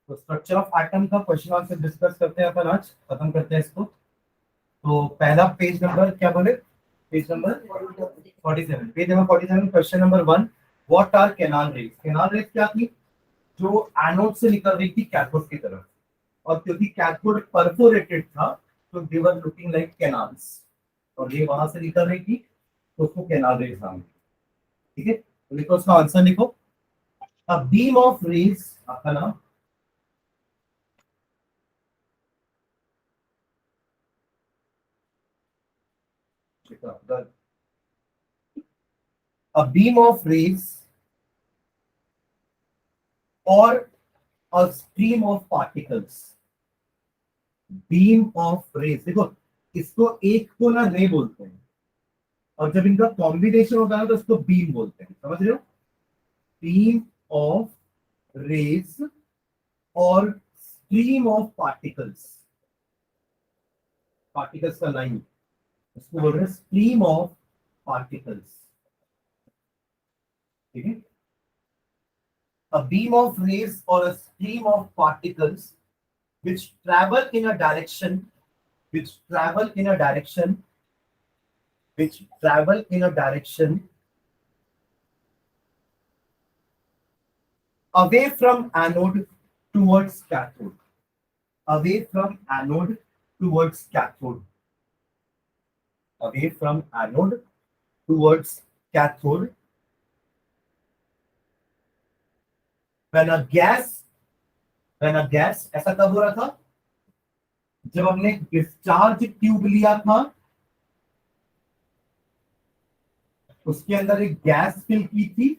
तो structure of atom का question answer discuss करते हैं अपन, आज खत्म करते हैं इसको। तो पहला पेज नंबर क्या बोले, page number 47, page number 47, question number 1, what are canal rays. Canal rays क्या थी, जो एनोड से निकल रही थी कैथोड की तरफ, और क्योंकि कैथोड परफोरेटेड था तो दे वर लुकिंग लाइक कैनाल्स, और ये वहां से निकल रही थी तो उसको कैनाल रेज नाम। ठीक है, तो लिखो उसका आंसर, लिखो अ बीम ऑफ रेज, आपका नाम a beam of rays or a stream of particles। Beam of rays, देखो इसको एक को ना रे बोलते हैं, और जब इनका कॉम्बिनेशन होता है तो इसको बीम बोलते हैं, समझ रहे हो। बीम ऑफ रेज और स्ट्रीम ऑफ पार्टिकल्स, पार्टिकल्स का लाइन, इसको बोल रहे हैं स्ट्रीम ऑफ पार्टिकल्स। ठीक है, a beam of rays or a stream of particles which travel in a direction, which travel in a direction, which travel in a direction away from anode towards cathode, away from anode towards cathode, away from anode towards cathode, when a gas, when a gas, ऐसा कब हो रहा था, जब हमने discharge tube लिया था, उसके अंदर एक गैस फिल की थी,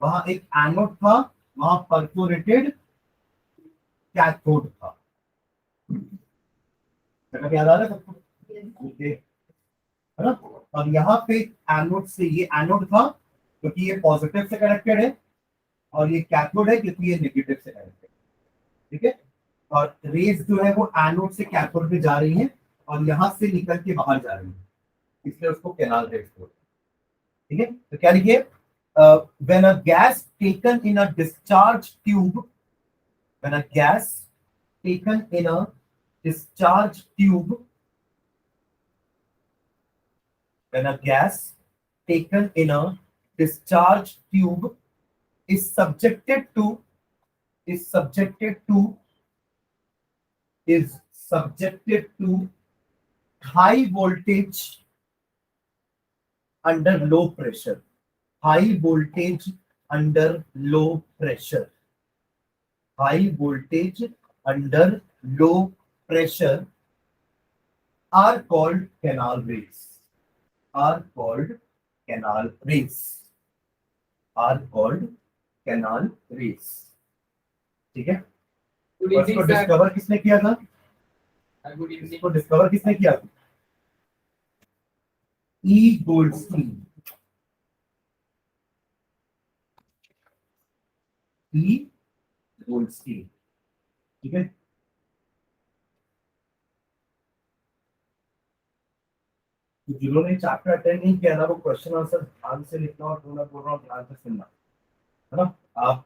वहां एक एनोड था, वहां परफोरेटेड कैथोड था। याद आ रहा है सबको, है ना। और यहाँ पे एनोड से, ये एनोड था क्योंकि ये पॉजिटिव से कनेक्टेड है, और ये कैथोड है क्योंकि ये नेगेटिव से कनेक्टेड है। ठीक है, और रेज जो है वो एनोड से कैथोड पे जा रही है और यहां से निकल के बाहर जा रही है, इसलिए उसको कैनाल रेज बोलते हैं। ठीक है, तो क्या लिखिए, when a gas taken in a discharge tube, when a gas taken in a discharge tube, when a gas taken in a discharge tube is subjected to, is subjected to, is subjected to high voltage under low pressure, high voltage under low pressure, high voltage under low pressure are called canal rays, are called canal rays, are called canal rays। ठीक है, इसको discover किसने किया था, इसको discover किसने किया था, ई गोल्डस्टीन, ई गोल्डस्टीन। ठीक है, जिन्होंने चैप्टर अटेंड नहीं किया ना वो क्वेश्चन आंसर ध्यान से लिखना, और जो मैं बोल रहा हूँ ध्यान से सुनना, है ना। आप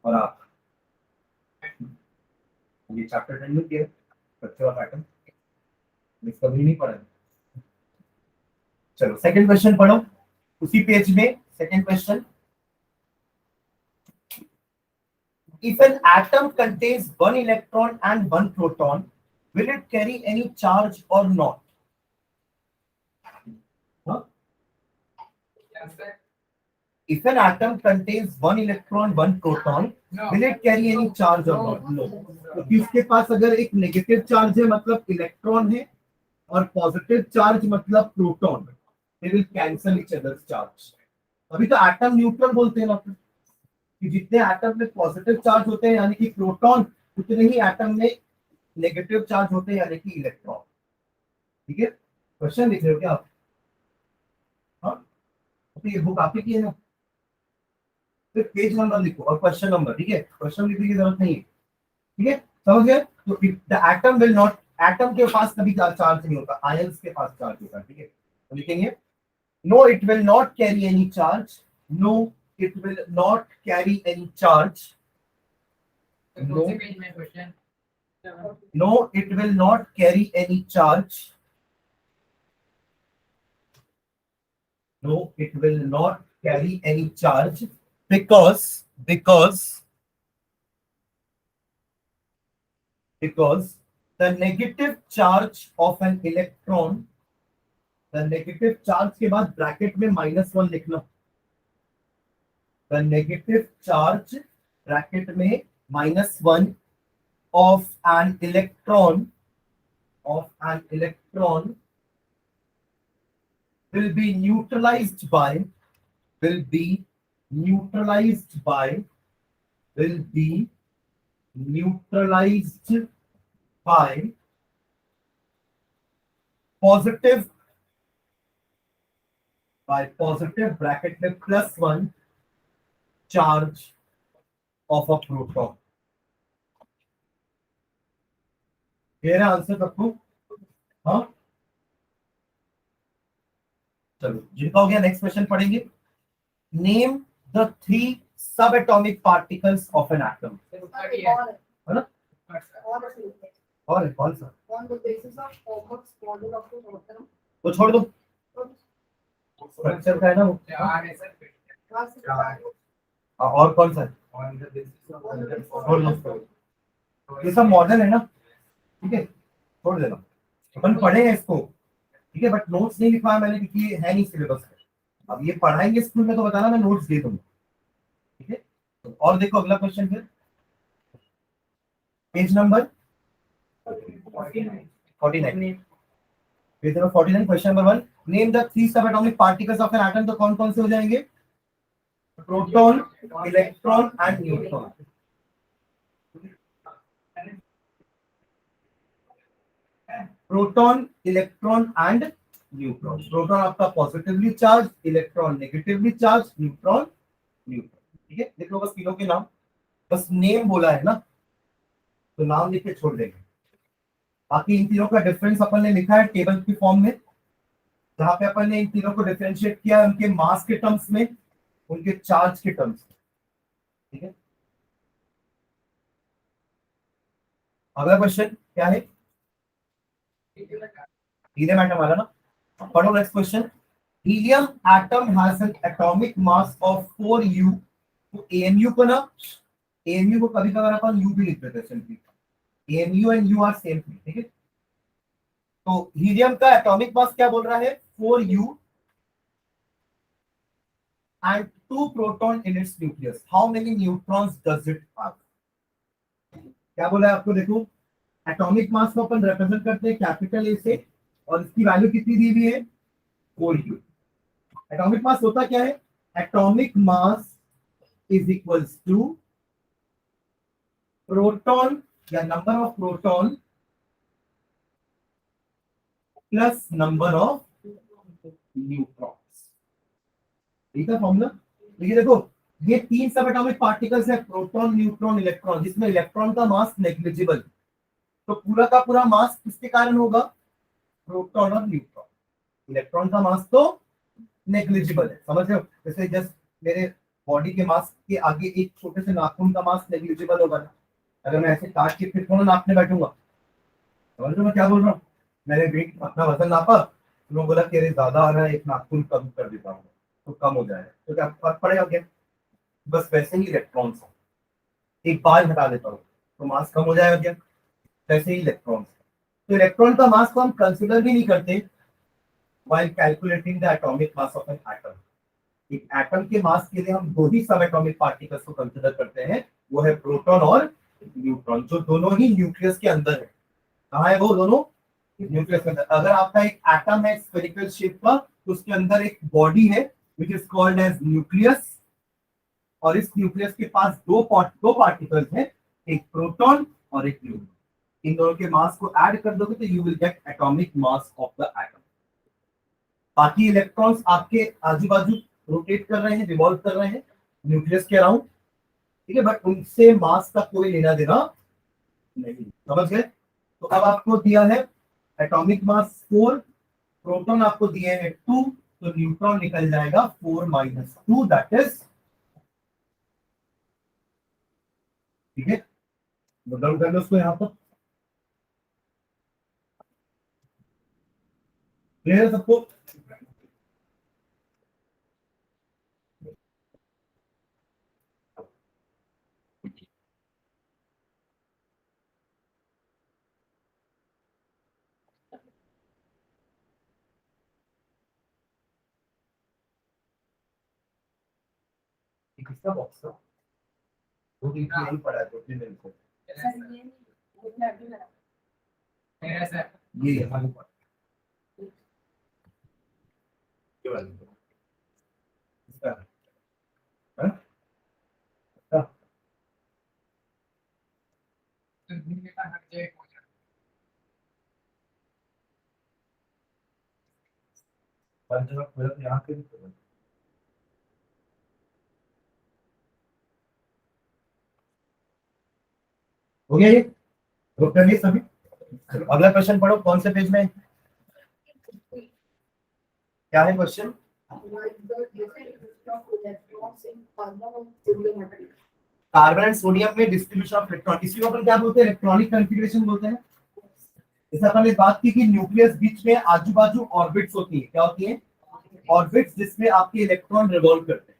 और आप ये चैप्टर अटेंड नहीं किया, स्ट्रक्चर ऑफ एटम इसका भी नहीं पढ़ा। चलो सेकंड क्वेश्चन पढ़ो, उसी पेज में second question. If an atom contains one electron and one proton, will it carry any charge or not? Huh? If an atom contains one electron, one proton, will it carry any charge or not? No. क्योंकि उसके पास अगर एक negative charge है मतलब electron है, और positive charge मतलब proton, they will cancel each other's charge। अभी तो एटम न्यूट्रल बोलते हैं मतलब कि जितने एटम में पॉजिटिव चार्ज होते हैं यानी कि प्रोटॉन, उतने ही एटम में नेगेटिव चार्ज होते हैं यानी कि इलेक्ट्रॉन। ठीक है, क्वेश्चन लिख रहे हो क्या आप, हाँ तो ये बुक आपकी की है ना, फिर पेज नंबर लिखो और क्वेश्चन नंबर। ठीक है, क्वेश्चन लिखने की जरूरत नहीं है। ठीक है, समझ गए। तो the atom will not, atom के पास कभी चार्ज नहीं होता, आयंस के पास चार्ज होता है। ठीक है, तो लिखेंगे no it will not carry any charge, no it will not carry any charge No. No, it will not carry any charge. No, it will not carry any charge because the negative charge of an electron, the negative charge के बाद bracket में -1 लिखना, the negative charge bracket में -1 of an electron will be neutralized by positive bracket में +1 charge of a proton. मेरा answer सबको, हाँ चलो जिनका हो गया नेक्स्ट क्वेश्चन पढ़ेंगे. Name the 3 subatomic particles of an atom. है ना? और कौन सा? On the basis of Ohm's model of the atom. वो छोड़ दो, स्ट्रक्चर का है ना वो. और कौन सा है? ये सब मॉडल है ना, ठीक है, छोड़ देना. अपन पढ़े हैं इसको, ठीक है, बट नोट्स नहीं लिखवाया मैंने क्योंकि ये है नहीं सिलेबस में. अब ये पढ़ाएंगे स्कूल में तो बताना, मैं नोट्स दे दूंगा, ठीक है. और देखो अगला क्वेश्चन फिर, page number 49. Page number 49, question number 1. Name the 3 subatomic particles of an atom. तो कौन कौन से हो जाएंगे? Proton, electron and neutron. Proton, electron and neutron. Proton आपका positively charge, electron negatively charge, neutron neutron. ठीक है, देख लो बस तीनों के नाम, बस नेम बोला है ना तो नाम लिख के छोड़ देंगे. बाकी इन तीनों का डिफरेंस अपन ने लिखा है टेबल की फॉर्म में, जहां पे अपन ने इन तीनों को डिफरेंशिएट किया है उनके मास के टर्म्स में, उनके चार्ज के टर्म्स में. ठीक है, अगला क्वेश्चन क्या है? हीलियम एटम वाला ना, पढ़ो next question. Helium atom has an atomic mass of 4u. तो एमयू को ना, एमयू को कभी कभार अपन यू भी लिख देते हैं simply. MU and U are same thing. ठीक है, तो हीलियम का एटॉमिक मास क्या बोल रहा है? 4u and 2 proton in its nucleus. How many neutrons does it have? क्या बोला है आपको? देखो, एटॉमिक मास को अपन रिप्रेजेंट करते हैं कैपिटल ए से, और इसकी वैल्यू कितनी दी हुई है? 4u. एटॉमिक मास होता क्या है? Atomic mass is equals to proton या number of proton plus number of neutrons. ठीक है फॉर्मूला. देखिए, देखो ये 3 सब एटॉमिक पार्टिकल्स है, प्रोटॉन, न्यूट्रॉन, इलेक्ट्रॉन, जिसमें इलेक्ट्रॉन का मास नेग्लिजिबल. तो पूरा का पूरा मास किसके कारण होगा? प्रोटॉन और न्यूट्रॉन. इलेक्ट्रॉन का मास तो नेग्लिजिबल है, समझ रहे हो? जैसे जस्ट मेरे बॉडी के मास के आगे एक छोटे से नाखून का मास नेग्लिजिबल होगा ना. अगर मैं ऐसे काट के फिर थोड़ा नापने बैठूंगा, समझ रहे हो मैं क्या बोल रहा हूँ? मैंने वेट अपना वजन नापा, उन्होंने बोला कि अरे ज्यादा आ रहा है, एक नाखून कम कर देता हूँ तो कम हो जाएगा. तो क्या फर्क पड़ेगा क्या? बस वैसे ही इलेक्ट्रॉन्स, एक बार हटा देता हूँ तो मास कम हो जाएगा क्या? वैसे ही इलेक्ट्रॉन्स. तो इलेक्ट्रॉन का मास को हम कंसिडर भी नहीं करते while calculating the atomic mass of an atom. एक एटम के मास के लिए हम 2 ही सब एटॉमिक पार्टिकल्स को कंसिडर करते हैं, वो है प्रोटॉन और न्यूट्रॉन, जो दोनों ही न्यूक्लियस के अंदर है. कहाँ है वो दोनों? न्यूक्लियस के अंदर. अगर आपका एक एटम है स्फेरिकल शेप का, तो उसके अंदर एक बॉडी है which is called as nucleus, और इस न्यूक्लियस के पास दो पार्टिकल्स हैं, एक प्रोटॉन और एक न्यूट्रॉन. इन दोनों के मास को ऐड कर दोगे तो you will get atomic mass of the atom. बाकी इलेक्ट्रॉन्स आपके आजू बाजू रोटेट कर रहे हैं, रिवॉल्व कर रहे हैं न्यूक्लियस के अराउंड, ठीक है, बट उनसे मास का कोई लेना देना नहीं. समझ गए? तो अब आपको दिया है एटॉमिक मास 4, प्रोटॉन आपको दिए हैं 2, तो न्यूट्रॉन निकल जाएगा 4 - 2, दैट इज. ठीक है, नोट डाउन कर लो उसको यहाँ पर। क्लियर है सबको? ये किसका बॉक्स था? वो भी यही पड़ा है 2-3 दिन से। सर ये मुझे अभी लगा ये यहाँ पर ये वाला इसका हाँ? इसका हर जगह खोला तो यहाँ पे भी खोला। हो गया ये? ग्रुप कर लिए सभी? अगला क्वेश्चन पढ़ो, कौन से पेज में क्या है क्वेश्चन? कार्बन एंड सोडियम में डिस्ट्रीब्यूशन ऑफ इलेक्ट्रॉन, इसी को अपन क्या बोलते हैं? इलेक्ट्रॉनिक कॉन्फ़िगरेशन बोलते हैं। जैसे अपन ने बात की कि न्यूक्लियस बीच में आजू बाजू ऑर्बिट्स होती है, क्या होती है? ऑर्बिट्स, जिसमें आपके इलेक्ट्रॉन रिवॉल्व करते हैं।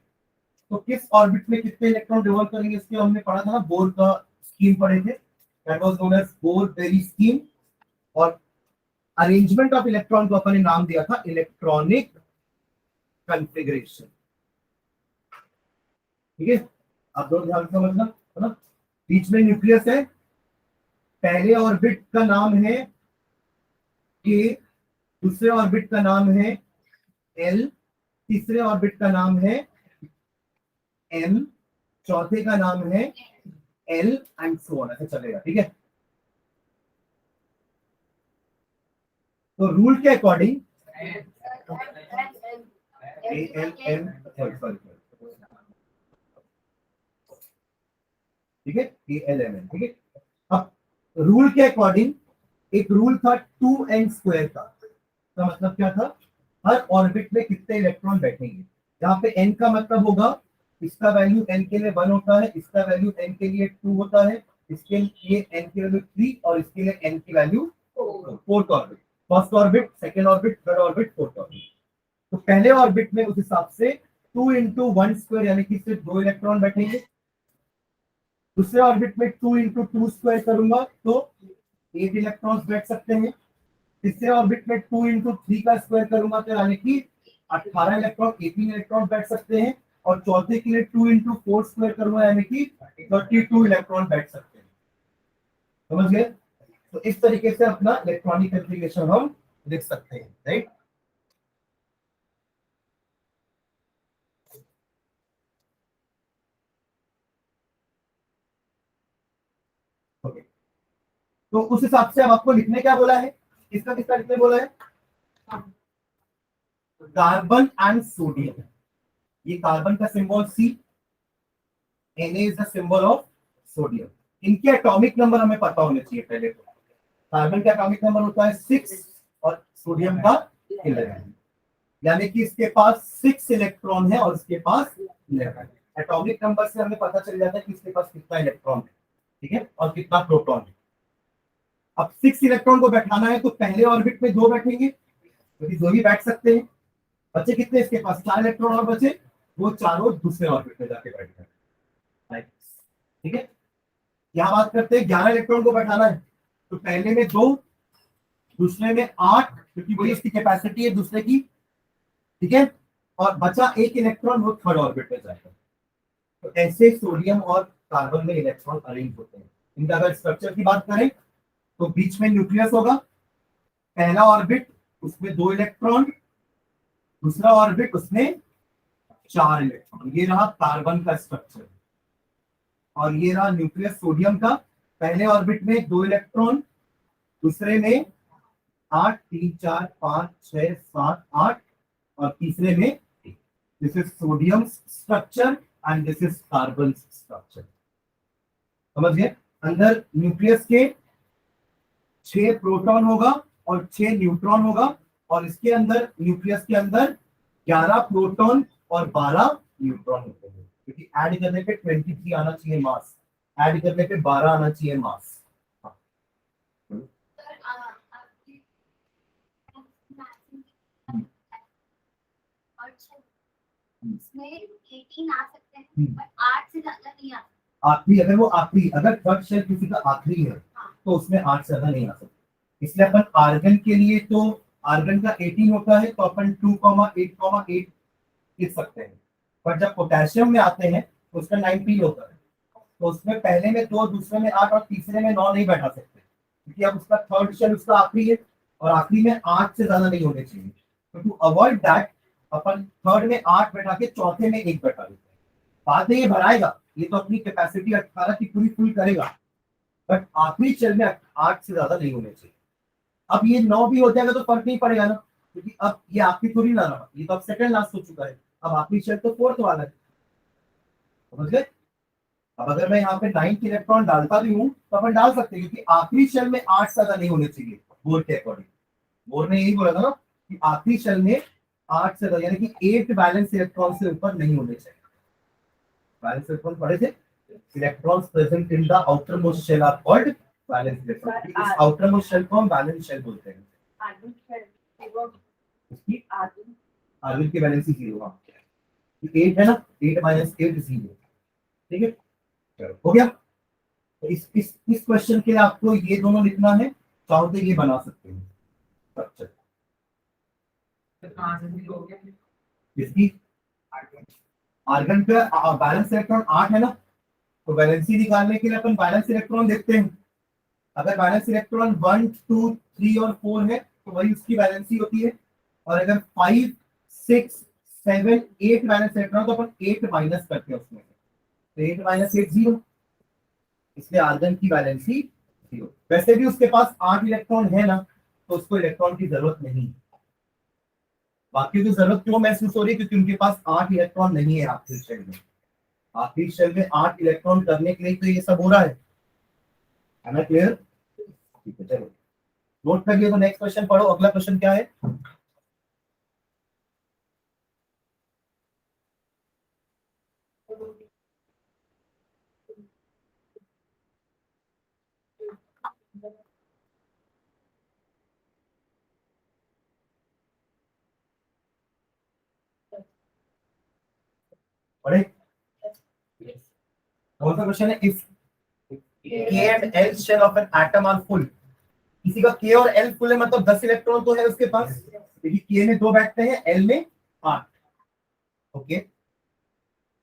तो किस ऑर्बिट में कितने इलेक्ट्रॉन रिवॉल्व करेंगे इसके हमने पढ़ा था ना, बोर का स्कीम पढ़े थे, that was known as Bohr Bury scheme. और अरेंजमेंट ऑफ इलेक्ट्रॉन को अपन ने नाम दिया था इलेक्ट्रॉनिक कॉन्फ़िगरेशन। ठीक है, आप दोनों ध्यान से समझना, है ना? बीच में न्यूक्लियस है, पहले ऑर्बिट का नाम है ए, दूसरे ऑर्बिट का नाम है एल, तीसरे ऑर्बिट का नाम है एम, चौथे का नाम है एल एंड सो ऑन, ऐसे चलेगा। ठीक है, तो रूल के according A L M, sorry ठीक है, ए एल एम एन। ठीक है, अब रूल के अकॉर्डिंग एक रूल था 2n स्क्वायर का। तो मतलब क्या था? हर ऑर्बिट में कितने इलेक्ट्रॉन बैठेंगे। यहाँ पे n का मतलब होगा, इसका वैल्यू n के लिए 1 होता है, इसका वैल्यू n के लिए 2 होता है, इसके लिए n की वैल्यू 3 और इसके लिए n की वैल्यू 4 का orbit. First orbit, second orbit, third orbit, fourth orbit. तो पहले ऑर्बिट में उस हिसाब से 2 इंटू 1 स्क्वायर यानी कि सिर्फ 2 इलेक्ट्रॉन बैठेंगे। दूसरे ऑर्बिट में 2 इंटू 2 स्क्वायर करूंगा तो 8 इलेक्ट्रॉन्स बैठ सकते हैं। तीसरे ऑर्बिट में 2 इंटू 3 का स्क्वायर करूंगा तो यानी कि 18 इलेक्ट्रॉन, 18 इलेक्ट्रॉन बैठ सकते हैं। और चौथे के लिए 2 इंटू 4 स्क्वायर करूंगा यानी कि 32 इलेक्ट्रॉन बैठ सकते हैं। समझ गए? तो इस तरीके से अपना इलेक्ट्रॉनिक कॉन्फ़िगरेशन हम लिख सकते हैं, राइट? ओके, तो उस हिसाब से अब आपको लिखने क्या बोला है? किसका किसका लिखने बोला है? Carbon and sodium. ये कार्बन का symbol C, Na is the symbol of sodium. इनके एटॉमिक नंबर हमें पता होने चाहिए पहले तो। कार्बन का एटॉमिक नंबर होता है 6 और सोडियम का 11, यानी कि इसके पास 6 इलेक्ट्रॉन है और इसके पास 11। एटॉमिक नंबर से हमें पता चल जाता है कि इसके पास कितना इलेक्ट्रॉन है, ठीक है, और कितना प्रोटॉन है। अब 6 इलेक्ट्रॉन को बैठाना है तो पहले ऑर्बिट में 2 बैठेंगे, क्योंकि 2 ही बैठ सकते हैं। बचे कितने इसके पास? 4 इलेक्ट्रॉन और बचे, वो चारों दूसरे ऑर्बिट में जाके बैठ गए। ठीक है, यहां बात करते हैं 11 इलेक्ट्रॉन को बैठाना है तो पहले में 2, दूसरे में 8, क्योंकि वही इसकी कैपेसिटी है दूसरे की। ठीक है, और बचा 1 इलेक्ट्रॉन, वो थर्ड ऑर्बिट में जाएगा। तो ऐसे सोडियम और कार्बन में इलेक्ट्रॉन अरेंज होते हैं। इनका अगर स्ट्रक्चर की बात करें तो बीच में न्यूक्लियस होगा, पहला ऑर्बिट उसमें 2 इलेक्ट्रॉन, दूसरा ऑर्बिट उसमें 4 इलेक्ट्रॉन। ये रहा कार्बन का स्ट्रक्चर। और ये रहा न्यूक्लियस सोडियम का, पहले ऑर्बिट में 2 इलेक्ट्रॉन, दूसरे में 8, 3, 4, 5, 6, 7, 8 और तीसरे में this is sodium structure and this is carbon structure. समझ गए? अंदर न्यूक्लियस के 6 प्रोटॉन होगा और 6 न्यूट्रॉन होगा, और इसके अंदर न्यूक्लियस के अंदर 11 प्रोटॉन और 12 न्यूट्रॉन होते हैं, क्योंकि ऐड करने पे 23 आना चाहिए मास। ऐड करने पे 12 आना चाहिए मास। इसमें 18 आ सकते हैं पर 8 से ज्यादा नहीं आ सकते। आखिरी, अगर वो आखिरी, अगर थर्ड शेल किसी का आखिरी है तो उसमें 8 से ज्यादा नहीं आ सकते। इसलिए अपन आर्गन के लिए, तो आर्गन का 18 होता है तो अपन 2,8,8 लिख सकते हैं। पर जब पोटेशियम में आते हैं तो उसका 19 होता है, तो उसमें पहले में 2, दूसरे में 8 और तीसरे में 9 नहीं बैठा सकते, क्योंकि अब उसका थर्ड शेल उसका आखिरी है और आखिरी में 8 से ज्यादा नहीं होने चाहिए। तो टू अवॉइड दैट अपन थर्ड में 8 बैठा के चौथे में 1 बैठा देते हैं। बाद में ये भराएगा, ये तो अपनी कैपेसिटी 18 की पूरी फुल करेगा, बट आखिरी शेल में 8 से ज्यादा नहीं होने चाहिए। अब ये 9 भी हो जाएगा तो फर्क नहीं पड़ेगा ना, क्योंकि अब ये आखिरी थोड़ी ना रहा, ये तो अब सेकंड लास्ट हो चुका है। अब आखिरी शेल तो फोर्थ वाला है, समझ गए। अब अगर मैं यहाँ पे 9 इलेक्ट्रॉन डालता भी हूँ तो अपन डाल सकते हैं, क्योंकि आखिरी शेल में 8 से ज्यादा नहीं होने चाहिए बोर के अकॉर्डिंग। बोर ने यही बोला था ना कि आखिरी शेल में 8 से ज्यादा, यानी कि 8 बैलेंस इलेक्ट्रॉन से ऊपर नहीं होने चाहिए। बैलेंस इलेक्ट्रॉन पढ़े थे, electrons present in the outermost shell are called valence electron. इस आउटर मोस्ट शेल को हम बैलेंस शेल बोलते हैं। इसकी आर्गन की वैलेंसी 0, हाँ 8 है ना, 8 माइनस 8 0, ठीक है। चलो हो गया। तो इस क्वेश्चन के लिए आपको ये दोनों लिखना है, चाहो तो ये बना सकते हैं स्ट्रक्चर। इसकी आर्गन पे बैलेंस इलेक्ट्रॉन 8 है ना, तो वैलेंसी निकालने के लिए अपन बैलेंस इलेक्ट्रॉन देखते हैं। अगर बैलेंस इलेक्ट्रॉन 1, 2, 3 और 4 है तो वही उसकी वैलेंसी होती है। और अगर 5, 6, 7, 8 बैलेंस इलेक्ट्रॉन तो अपन 8 माइनस करते हैं उसमें, तो 8 माइनस 8 0, इसलिए आर्गन की वैलेंसी 0। वैसे भी उसके पास 8 इलेक्ट्रॉन है ना, तो उसको इलेक्ट्रॉन की जरूरत नहीं। बाकी की जरूरत क्यों महसूस हो रही है, क्योंकि उनके पास 8 इलेक्ट्रॉन नहीं है आखिरी शेल में। आखिरी शेल में 8 इलेक्ट्रॉन करने के लिए तो ये सब हो रहा है ना, क्लियर। ठीक है, चलो नोट कर लिया तो नेक्स्ट क्वेश्चन पढ़ो। अगला क्वेश्चन क्या है? पढ़े, कौन सा क्वेश्चन है? If K and L shell of an atom are full, किसी का K और L फुल है मतलब 10 इलेक्ट्रॉन तो है उसके पास, क्योंकि K में 2 बैठते हैं, L में 8। Okay,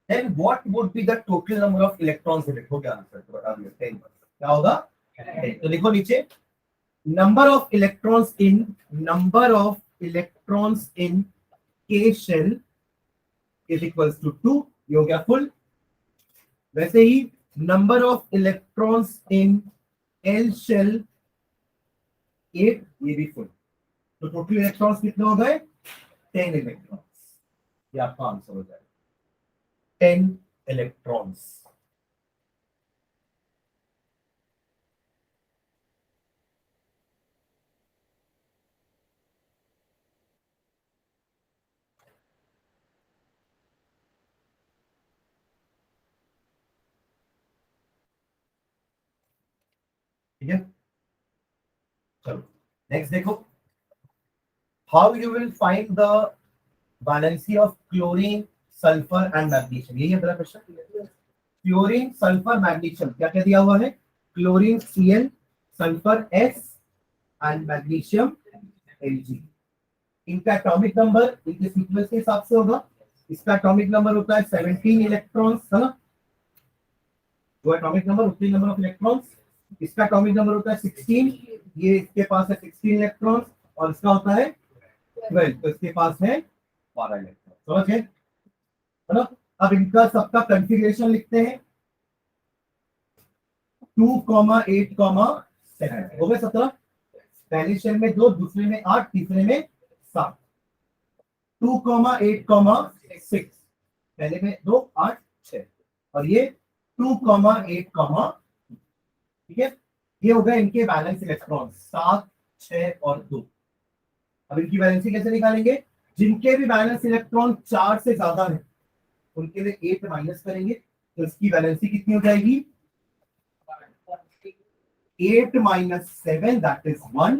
then what would be the total number of electrons? लिखो क्या आंसर, तो बता दिया 10। क्या होगा? 10। तो लिखो नीचे, number of electrons in K shell is equals to 2, ये हो गया फुल। वैसे ही number of electrons in L shell 8, ये भी फुल। तो टोटल इलेक्ट्रॉन्स कितने हो गए? 10 इलेक्ट्रॉन्स, ये आपका आंसर हो जाएगा 10 इलेक्ट्रॉन्स। ठीक है, चलो नेक्स्ट देखो, how you will find the valency of chlorine, sulphur and magnesium. यही है क्वेश्चन। क्लोरीन, सल्फर, मैग्नीशियम, क्या क्या दिया हुआ है? Chlorine Cl, sulphur S and magnesium Ag। इनका एटॉमिक नंबर इनके सीक्वेंस के हिसाब से होगा। इसका एटॉमिक नंबर होता है 17 इलेक्ट्रॉन्स, है ना, जो एटॉमिक नंबर उतनी नंबर ऑफ इलेक्ट्रॉन्स। इसका एटॉमिक नंबर होता है 16, ये इसके पास है 16 इलेक्ट्रॉन्स, और इसका होता है 12, तो इसके पास है 12 इलेक्ट्रॉन। समझ गए, है ना। अब इनका सबका कंफिग्रेशन लिखते हैं, 2,8,7 हो गए 17। पहले शेल में 2, दूसरे में 8, तीसरे में 7। 2,8,6, पहले में 2, 8, 6, और ये 2,8, ठीक है। ये हो गए इनके बैलेंस इलेक्ट्रॉन 7, 6 और 2। अब इनकी वैलेंसी कैसे निकालेंगे? जिनके भी बैलेंस इलेक्ट्रॉन 4 से ज्यादा है उनके लिए 8 माइनस करेंगे, तो इसकी वैलेंसी कितनी हो जाएगी? 8 minus 7 that is 1,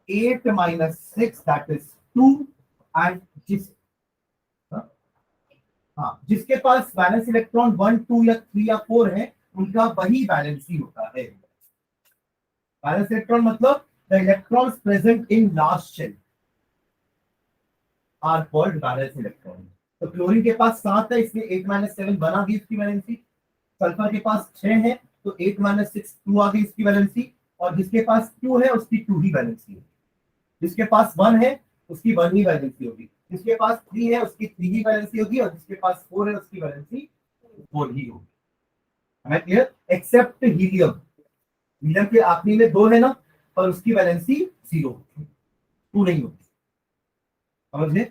8 minus 6 that is 2 and जिसके पास वैलेंस इलेक्ट्रॉन 1 2 या 3 या 4 है उनका वही वैलेंसी होता है। वैलेंस इलेक्ट्रॉन मतलब the electrons present in last shell are called valence electron. तो क्लोरीन के पास 7 है इसलिए 8 माइनस 7 1 आ गई इसकी वैलेंसी। सल्फर के पास 6 है तो 8 माइनस 6 2 आ गई इसकी वैलेंसी। और जिसके पास 2 है उसकी 2 ही वैलेंसी है। जिसके पास 1 है उसकी 1 ही वैलेंसी होगी। जिसके पास 3 है उसकी 3 ही वैलेंसी होगी और जिसके पास 4 है उसकी वैलेंसी 4 ही होगी। है क्लियर? Accept helium. हीलियम के आखिरी में 2 है ना, पर उसकी वैलेंसी 0 2 नहीं होगी। समझ?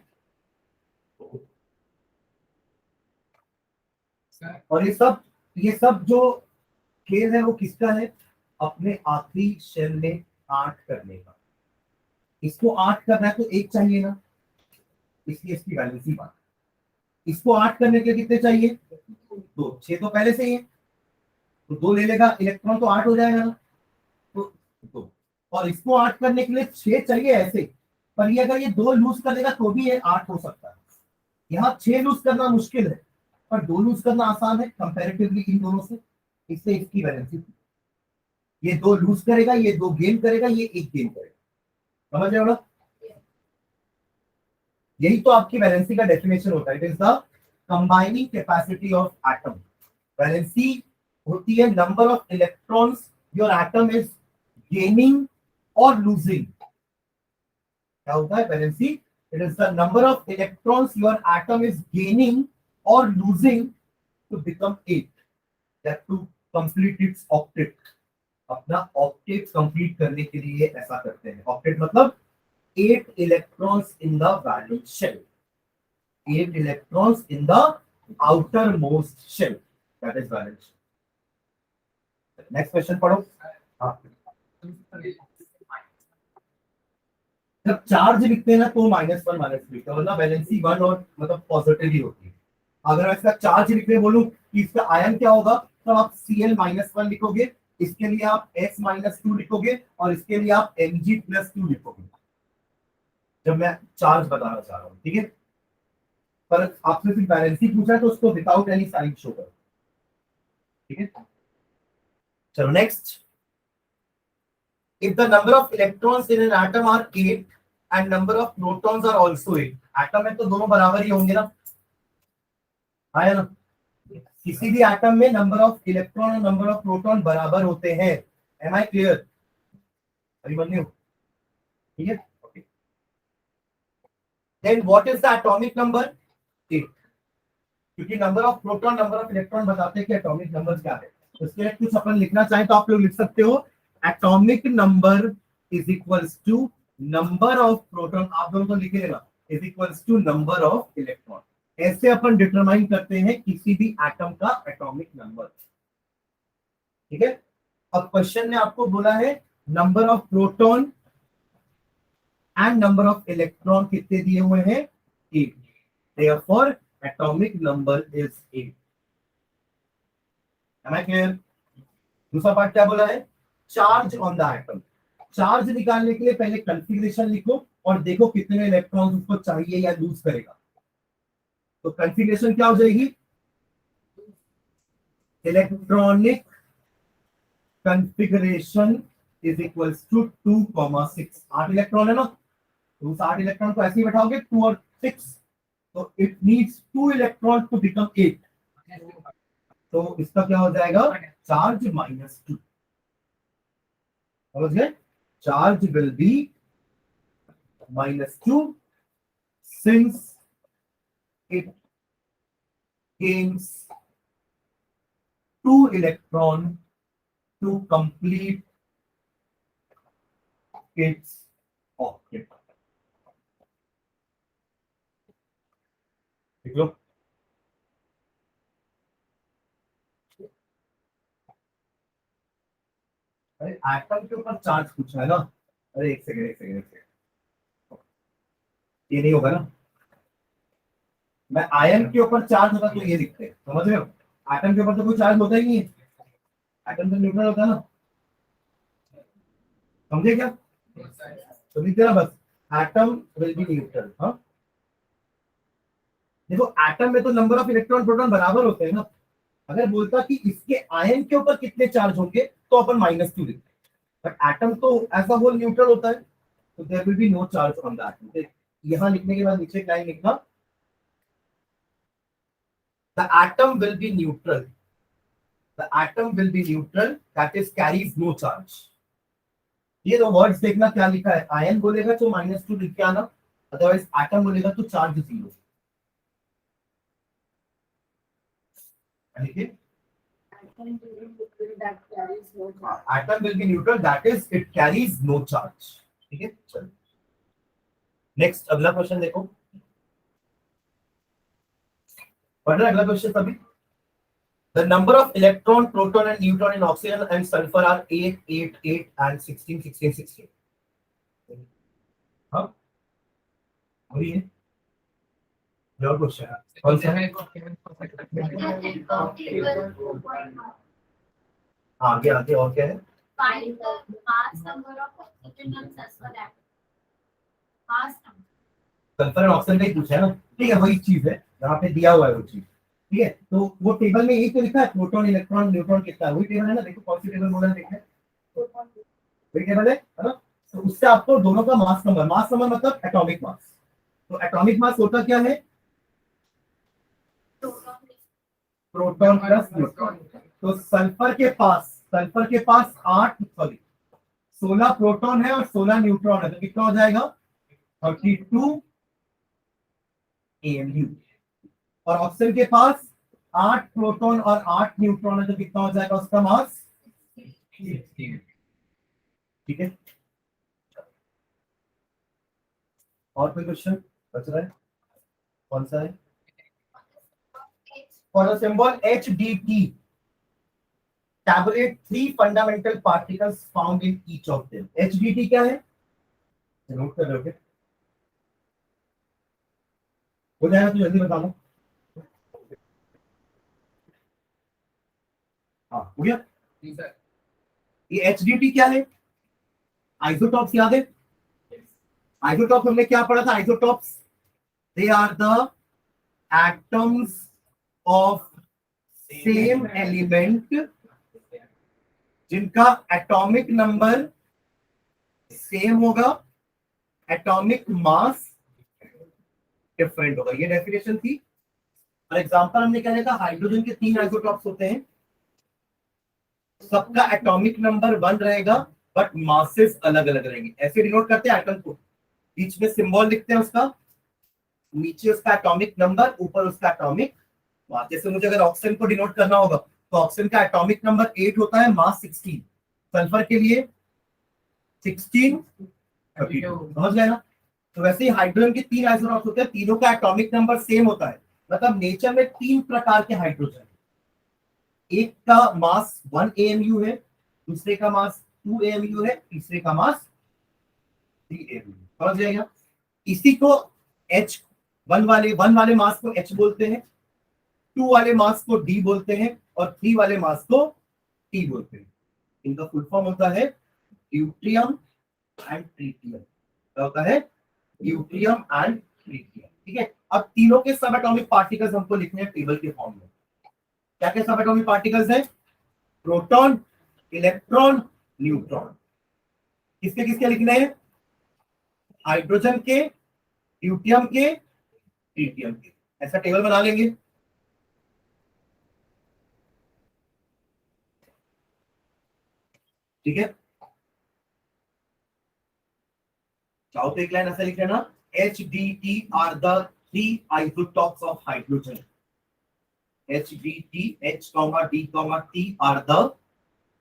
और ये सब जो खेल है वो किसका है? अपने आखिरी शेल में 8 करने का। इसको 8 करना है तो 1 चाहिए ना, इसलिए इसकी वैलेंसी 1। इसको 8 करने के लिए कितने चाहिए? 2। 6 तो पहले से ही है तो 2 ले लेगा इलेक्ट्रॉन तो 8 हो जाएगा ना, तो 2। और इसको 8 करने के लिए 6 चाहिए ऐसे, पर ये अगर ये 2 लूज कर देगा तो भी ये 8 हो सकता है। यहाँ 6 लूज करना मुश्किल है पर 2 लूज करना आसान है कंपैरेटिवली इन दोनों से, इससे इसकी वैलेंसी। ये 2 लूज करेगा, ये 2 गेन करेगा, ये 1 गेन करेगा। समझ रहे हो ना? यही तो आपकी वैलेंसी का डेफिनेशन होता है। It is the combining capacity of atom. Valency होती है number of electrons your atom is gaining और लूजिंग। क्या होता है valency? It is the number of electrons your atom is gaining और losing to become 8 that to complete its octet. अपना octet complete करने के लिए ऐसा करते हैं। ऑक्टेट मतलब 8 electrons in the valence shell, 8 electrons in the outermost shell, that is valence shell. Next question पढ़ो। जब चार्ज लिखते हैं ना तो -1 लिखते हैं, वरना वैलेंसी 1 और मतलब पॉजिटिव ही होती है। अगर इसका चार्ज लिखने बोलूं कि इसका आयन क्या होगा तो आप Cl-1 लिखोगे, इसके लिए आप S-2 लिखोगे और इसके लिए आप Mg+2 लिखोगे जब मैं चार्ज बताना चाह रहा हूं। ठीक है, पर आपसे सिर्फ वैलेंसी पूछा है तो उसको विदाउट एनी साइन शो करो। ठीक है, चलो next. If the number of electrons in an atom are 8 and number of protons are also 8। Atom में तो दोनों बराबर ही होंगे ना, आया ना? किसी भी एटम में नंबर ऑफ इलेक्ट्रॉन और नंबर ऑफ प्रोटॉन बराबर होते हैं। Am I clear? अभिमन्यु? ठीक है, then what is the atomic number? 8। क्योंकि number of proton number of electron बताते हैं कि एटॉमिक नंबर क्या है। तो इसके लिए कुछ अपन लिखना चाहें तो आप लोग लिख सकते हो atomic number is equals to number of proton, आप दोनों को लिखे लेना, is equals to number of electron. ऐसे अपन डिटरमाइन करते हैं किसी भी एटम का एटॉमिक नंबर। ठीक है, अब क्वेश्चन ने आपको बोला है number of proton and number of electron कितने दिए हुए हैं? 8। Therefore atomic number is 8। Am I clear? दूसरा पार्ट क्या बोला है? Charge on the atom. Charge निकालने के लिए पहले कॉन्फ़िगरेशन लिखो और देखो कितने इलेक्ट्रॉन्स उसको चाहिए या लूज करेगा। तो कॉन्फ़िगरेशन क्या हो जाएगी? Electronic configuration is equals to 2,6। 8 electron है ना, तो उस 8 इलेक्ट्रॉन को ऐसे ही बैठाओगे 2 और 6, तो it needs 2 electron to become 8। तो इसका क्या हो जाएगा? चार्ज -2। समझ गए? Charge will be -2 since it gains 2 electron to complete its octet. देख लो, अरे एटम के ऊपर चार्ज पूछा है ना। अरे एक सेकेंड, ये नहीं होगा ना। मैं आयन के ऊपर चार्ज होता तो ये लिखते हैं, समझ रहे हो? एटम के ऊपर तो कोई चार्ज होता ही नहीं है, एटम तो न्यूट्रल होता है ना। समझे क्या? तो लिख देना बस, एटम विल बी न्यूट्रल। हाँ देखो एटम में तो नंबर ऑफ इलेक्ट्रॉन प्रोटॉन बराबर होते हैं ना। अगर बोलता कि इसके आयन के ऊपर कितने चार्ज होंगे तो अपन -2 लिखते हैं, बट एटम तो एज अ होल न्यूट्रल होता है, तो there will be no charge on that. यहां लिखने के बाद नीचे लाइन लिखना, the atom will be neutral, the atom will be neutral that is carries no charge. ये दो वर्ड्स देखना क्या लिखा है, आयन बोलेगा तो -2 लिख के आना, अदरवाइज एटम बोलेगा तो चार्ज 0। देखिए atom will be neutral, that is it carries no charge। ठीक है चलो नेक्स्ट अगला क्वेश्चन देखो, पढ़ रहे अगला क्वेश्चन सभी। The number of electron, proton and neutron in oxygen and sulfur are 8, 8, 8 and 16, 16, 16। हाँ वही है और क्वेश्चन कौन सा है? आगे आगे और क्या है? Find the mass number of oxygen and sulfur atom. Mass number. Sulphur and oxygen का ही पूछा है ना, ठीक है वही चीज है यहाँ पे दिया हुआ है वो चीज। ठीक है तो वो टेबल में यही तो लिखा है, प्रोटॉन इलेक्ट्रॉन न्यूट्रॉन कितना है, वही टेबल है ना। देखो कौन सी टेबल बोला है, देखिए वही टेबल है ना। तो उससे आपको दोनों का मास नंबर मतलब एटॉमिक मास। तो एटॉमिक मास होता क्या है, प्रोटॉन प्लस न्यूट्रॉन। तो सल्फर के पास 16 प्रोटॉन है और 16 न्यूट्रॉन है, तो कितना हो जाएगा 32 AMU। और ऑक्सीजन के पास 8 प्रोटॉन और 8 न्यूट्रॉन है, तो कितना हो जाएगा उसका मास? ठीक है और कोई क्वेश्चन बच रहा है, कौन सा है? For the symbol HDT, tabulate 3 fundamental particles found in each of them। HDT क्या है, नोट कर लोगे, हो जाएगा तो जल्दी बता दो। हाँ हो गया। ये HDT क्या है? आइसोटॉप्स याद है? आइसोटॉप्स हमने क्या पढ़ा था? Isotopes they are the atoms of same element जिनका एटॉमिक नंबर सेम होगा, एटॉमिक मास डिफरेंट होगा। ये डेफिनेशन थी। फॉर एग्जांपल हमने क्या देखा, हाइड्रोजन के 3 आइसोटॉप्स होते हैं, सबका एटॉमिक नंबर 1 रहेगा बट मासेस अलग अलग रहेंगे। ऐसे डिनोट करते हैं एटम को, बीच में सिंबल लिखते हैं उसका, नीचे उसका एटॉमिक नंबर, ऊपर उसका एटॉमिक मास। जैसे मुझे अगर ऑक्सीजन को डिनोट करना होगा तो ऑक्सीजन का एटॉमिक नंबर 8 होता है, मास 16। सल्फर के लिए 16 समझ गए ना। तो वैसे ही हाइड्रोजन के 3 आइसोटॉप्स होते हैं, तीनों का एटॉमिक नंबर सेम होता है। मतलब नेचर में 3 प्रकार के हाइड्रोजन, एक का मास 1 AMU है, दूसरे का मास 2 AMU है, तीसरे का मास 3 AMU। समझ जाएगा। इसी को वन वाले मास को H बोलते हैं, 2 वाले मास को D बोलते हैं और 3 वाले मास को T बोलते हैं। इनका फुल फॉर्म होता है ड्यूट्रियम एंड ट्रिटियम। क्या होता है? Deuterium and tritium. ठीक है अब तीनों के सब एटॉमिक पार्टिकल्स हमको लिखने हैं टेबल के फॉर्म में। क्या क्या सब एटॉमिक पार्टिकल्स है? Proton, electron, neutron. किसके किसके लिखने हैं? हाइड्रोजन के, ड्यूटियम के, ट्रिटियम के। ऐसा टेबल बना लेंगे। ठीक है चाहो तो एक लाइन ऐसा लिख लेना, HDT are the 3 isotopes of hydrogen। HDT, H, D, T are the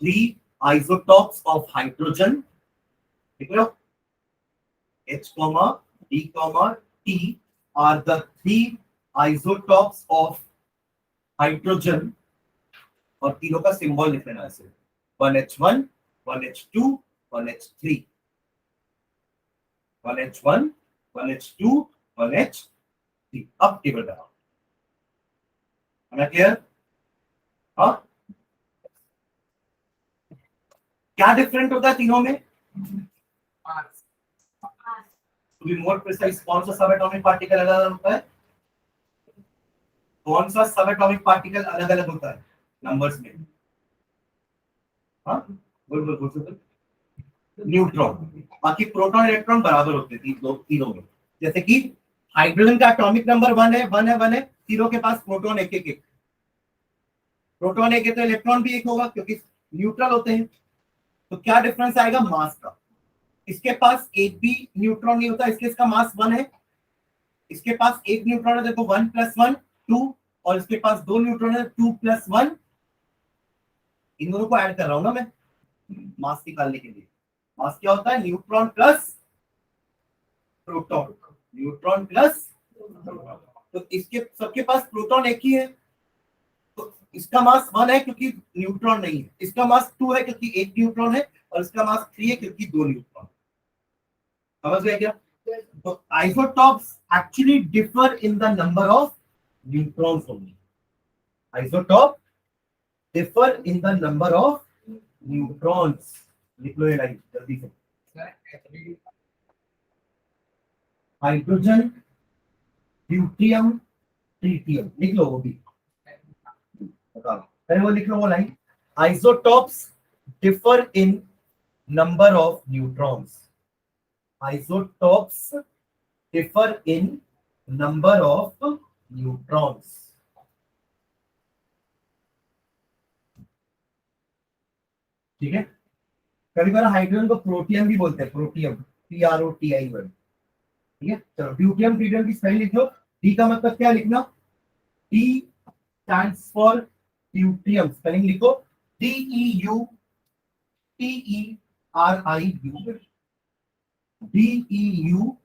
3 isotopes of hydrogen। ठीक है H, D, T are the 3 isotopes of hydrogen। और तीनों का सिंबल लिख लेना ऐसे, 1H1, 1H2, 1H3, 1H1, 1H2, 1H3। अब टेबल बनाओ, क्लियर? हाँ क्या डिफरेंट होता है तीनों में? टू बी मोर प्रिसाइज, कौन सा सब एटॉमिक पार्टिकल अलग अलग होता है? कौन सा सब एटॉमिक पार्टिकल अलग अलग होता है नंबर्स में? हाँ बोल बोल बोल। न्यूट्रॉन। बाकी प्रोटॉन इलेक्ट्रॉन बराबर होते हैं तीनों में। जैसे कि हाइड्रोजन का एटॉमिक नंबर 1 है, 1 है, 1 है, तीनों के पास प्रोटॉन एक एक। प्रोटॉन एक है तो इलेक्ट्रॉन भी एक होगा क्योंकि न्यूट्रल होते हैं। तो क्या डिफरेंस आएगा मास का? इसके पास एक भी न्यूट्रॉन नहीं होता, इसके इसका मास 1 है। इसके पास एक न्यूट्रॉन है, देखो 1 + 1 2, और इसके पास 2 न्यूट्रॉन है, 2 + 1। इन दोनों को ऐड कर रहा हूं ना मैं मास निकालने के लिए। मास क्या होता है? Neutron plus proton, neutron plus. तो इसके सबके पास प्रोटॉन एक ही है, तो इसका मास 1 है क्योंकि न्यूट्रॉन नहीं है। इसका मास 2 है क्योंकि एक न्यूट्रॉन है, और इसका मास 3 है क्योंकि 2 न्यूट्रॉन। समझ गए क्या? तो isotopes actually differ in the number of neutrons only. Isotope differ in the number of neutrons. लिख लो ये लाइन जल्दी से। हाइड्रोजन, ड्यूटियम, ट्रिटियम, लिख लो वो भी। बताओ पहले वो लिख लो वो line. Isotopes differ in number of neutrons. Isotopes differ in number of neutrons. ठीक है। कभी कभी हाइड्रोजन को प्रोटियम भी बोलते हैं, प्रोटियम, PROTIUM। ठीक है। चलो ड्यूटियम ट्रिटियम की स्पेलिंग लिख लो। डी का मतलब क्या लिखना? D stands for deuterium. Spelling लिखो DEUTERIUM। DEUTERIUM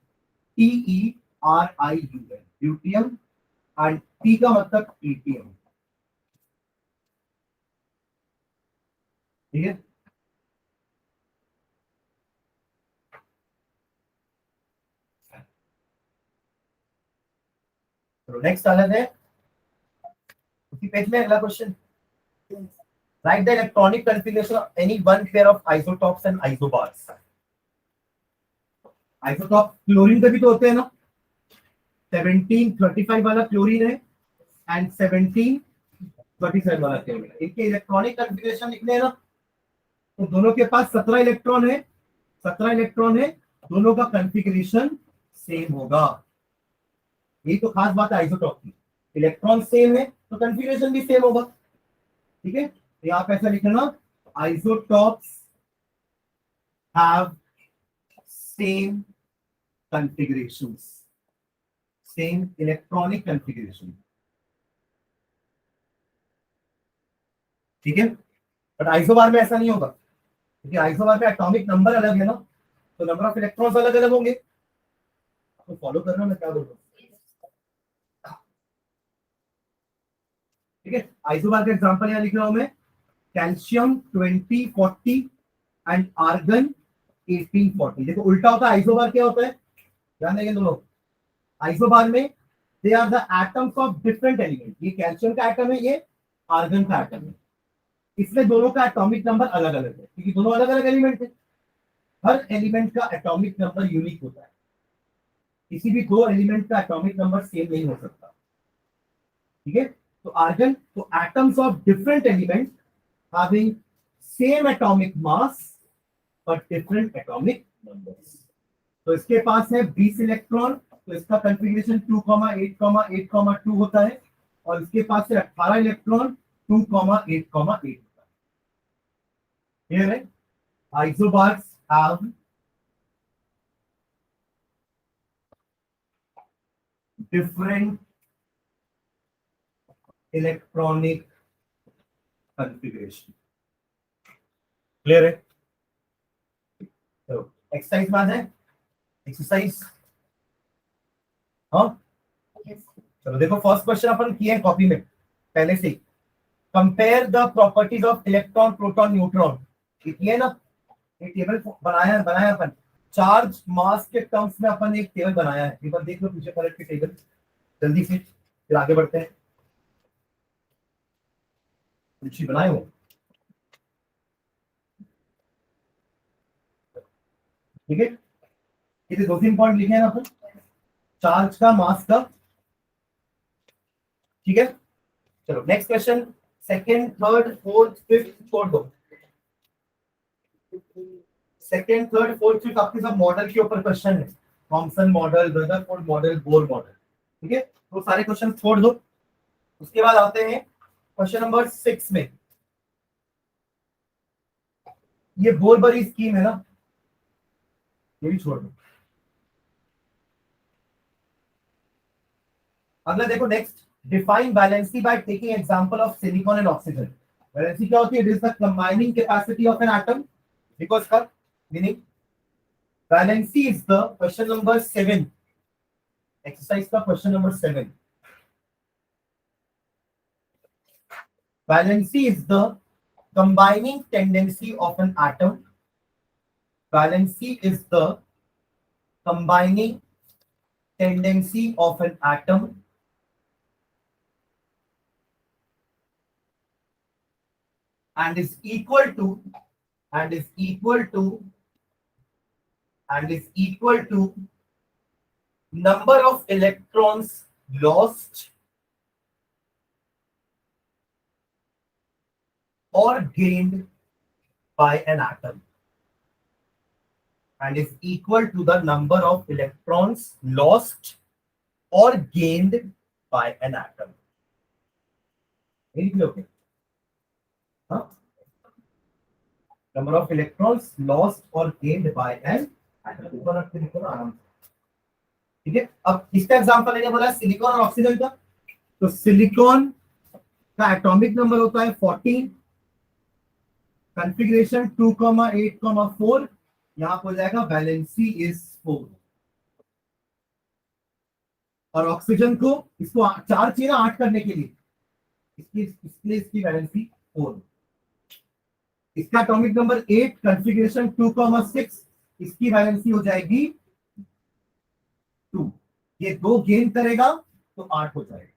deuterium. And T का मतलब ट्रिटियम। ठीक है। तो नेक्स्ट अलग है उसी पेज में अगला question. Right the electronic configuration of any one pair of isotopes and isobars. Isotope chlorine के भी तो होते हैं ना। 1735 वाला क्लोरीन है एंड 1737 वाला क्लोरीन है। इनके इलेक्ट्रॉनिक कॉन्फ़िगरेशन लिखने हैं ना, तो दोनों के पास 17 इलेक्ट्रॉन है, 17 इलेक्ट्रॉन है, दोनों का कॉन्फ़िगरेशन सेम होगा। यही तो खास बात है आइसोटॉप की। इलेक्ट्रॉन सेम है तो कॉन्फ़िगरेशन भी सेम होगा। ठीक है। तो यहाँ पे ऐसा लिखना, isotopes have same configurations, same electronic configuration। ठीक है। बट आइसोबार में ऐसा नहीं होगा क्योंकि आइसोबार में एटॉमिक नंबर अलग है ना, तो नंबर ऑफ इलेक्ट्रॉन्स अलग अलग होंगे। तो फॉलो करना मैं क्या बोल रहा हूँ। ठीक है। आइसोबार का एग्जांपल यहाँ लिख रहा हूं मैं, कैल्शियम 2040 एंड आर्गन 1840। देखो उल्टा होता है, आइसोबार क्या होता है ध्यान देंगे दोनों। आइसोबार में they are the atoms of different element. ये कैल्शियम का एटम है, ये आर्गन का एटम है। इसमें दोनों का एटॉमिक नंबर अलग अलग है क्योंकि दोनों अलग अलग एलिमेंट है। हर एलिमेंट का एटॉमिक नंबर यूनिक होता है। किसी भी दो एलिमेंट का एटॉमिक नंबर सेम नहीं हो सकता। ठीक है। तो आर्गन, तो atoms of different element having same atomic mass but different atomic numbers. तो इसके पास है 20 इलेक्ट्रॉन, तो इसका कॉन्फ़िगरेशन 2,8,8,2 होता है, और इसके पास है 18 इलेक्ट्रॉन, 2,8,8 होता है। क्लियर है? Isobars have different electronic configuration। Clear है? चलो एक्सरसाइज में है। एक्सरसाइज हाँ चलो देखो, फर्स्ट क्वेश्चन अपन किए हैं कॉपी में पहले से। Compare the properties of electron, proton, neutron. किए ना, ये टेबल बनाया अपन। चार्ज मास के टर्म्स में अपन एक टेबल बनाया है। एक बार देख लो पीछे पलट के टेबल जल्दी से, फिर आगे बढ़ते हैं। बनाए हो ठीक है, ये दो तीन पॉइंट लिखे हैं ना अपन, चार्ज का, मास का, ठीक है। चलो next question, second, third, fourth, fifth छोड़ दो, सेकंड, थर्ड, फोर्थ, फिफ्थ आपके सब मॉडल के ऊपर क्वेश्चन है, Thompson model, Rutherford model, Bohr model, ठीक है, तो सारे क्वेश्चन छोड़ दो। उसके बाद आते हैं क्वेश्चन नंबर 6 में, ये बोरबरी स्कीम है ना, ये भी छोड़ दो। अगला देखो next, define valency by taking example of silicon and oxygen. Valency क्या होती है? It is the combining capacity of an atom, because का meaning valency is the question number 7, exercise का question number 7, valency is the combining tendency of an atom, valency is the combining tendency of an atom and is equal to number of electrons lost or gained by an atom, and is equal to the number of electrons lost or gained by an atom. Okay. Huh? Number of electrons lost or gained by an atom. ठीक है, अब इसका example लेने बोला silicon और oxygen का, तो silicon का एटॉमिक नंबर होता है 14, कॉन्फ़िगरेशन 2,8,4, यहां पर हो जाएगा वैलेंसी इज 4, और ऑक्सीजन को, इसको 4 चाहिए ना 8 करने के लिए, इसलिए इसकी वैलेंसी 4, इसका एटॉमिक नंबर 8, कॉन्फ़िगरेशन 2,6, इसकी वैलेंसी हो जाएगी 2, ये 2 गेन करेगा तो 8 हो जाएगा,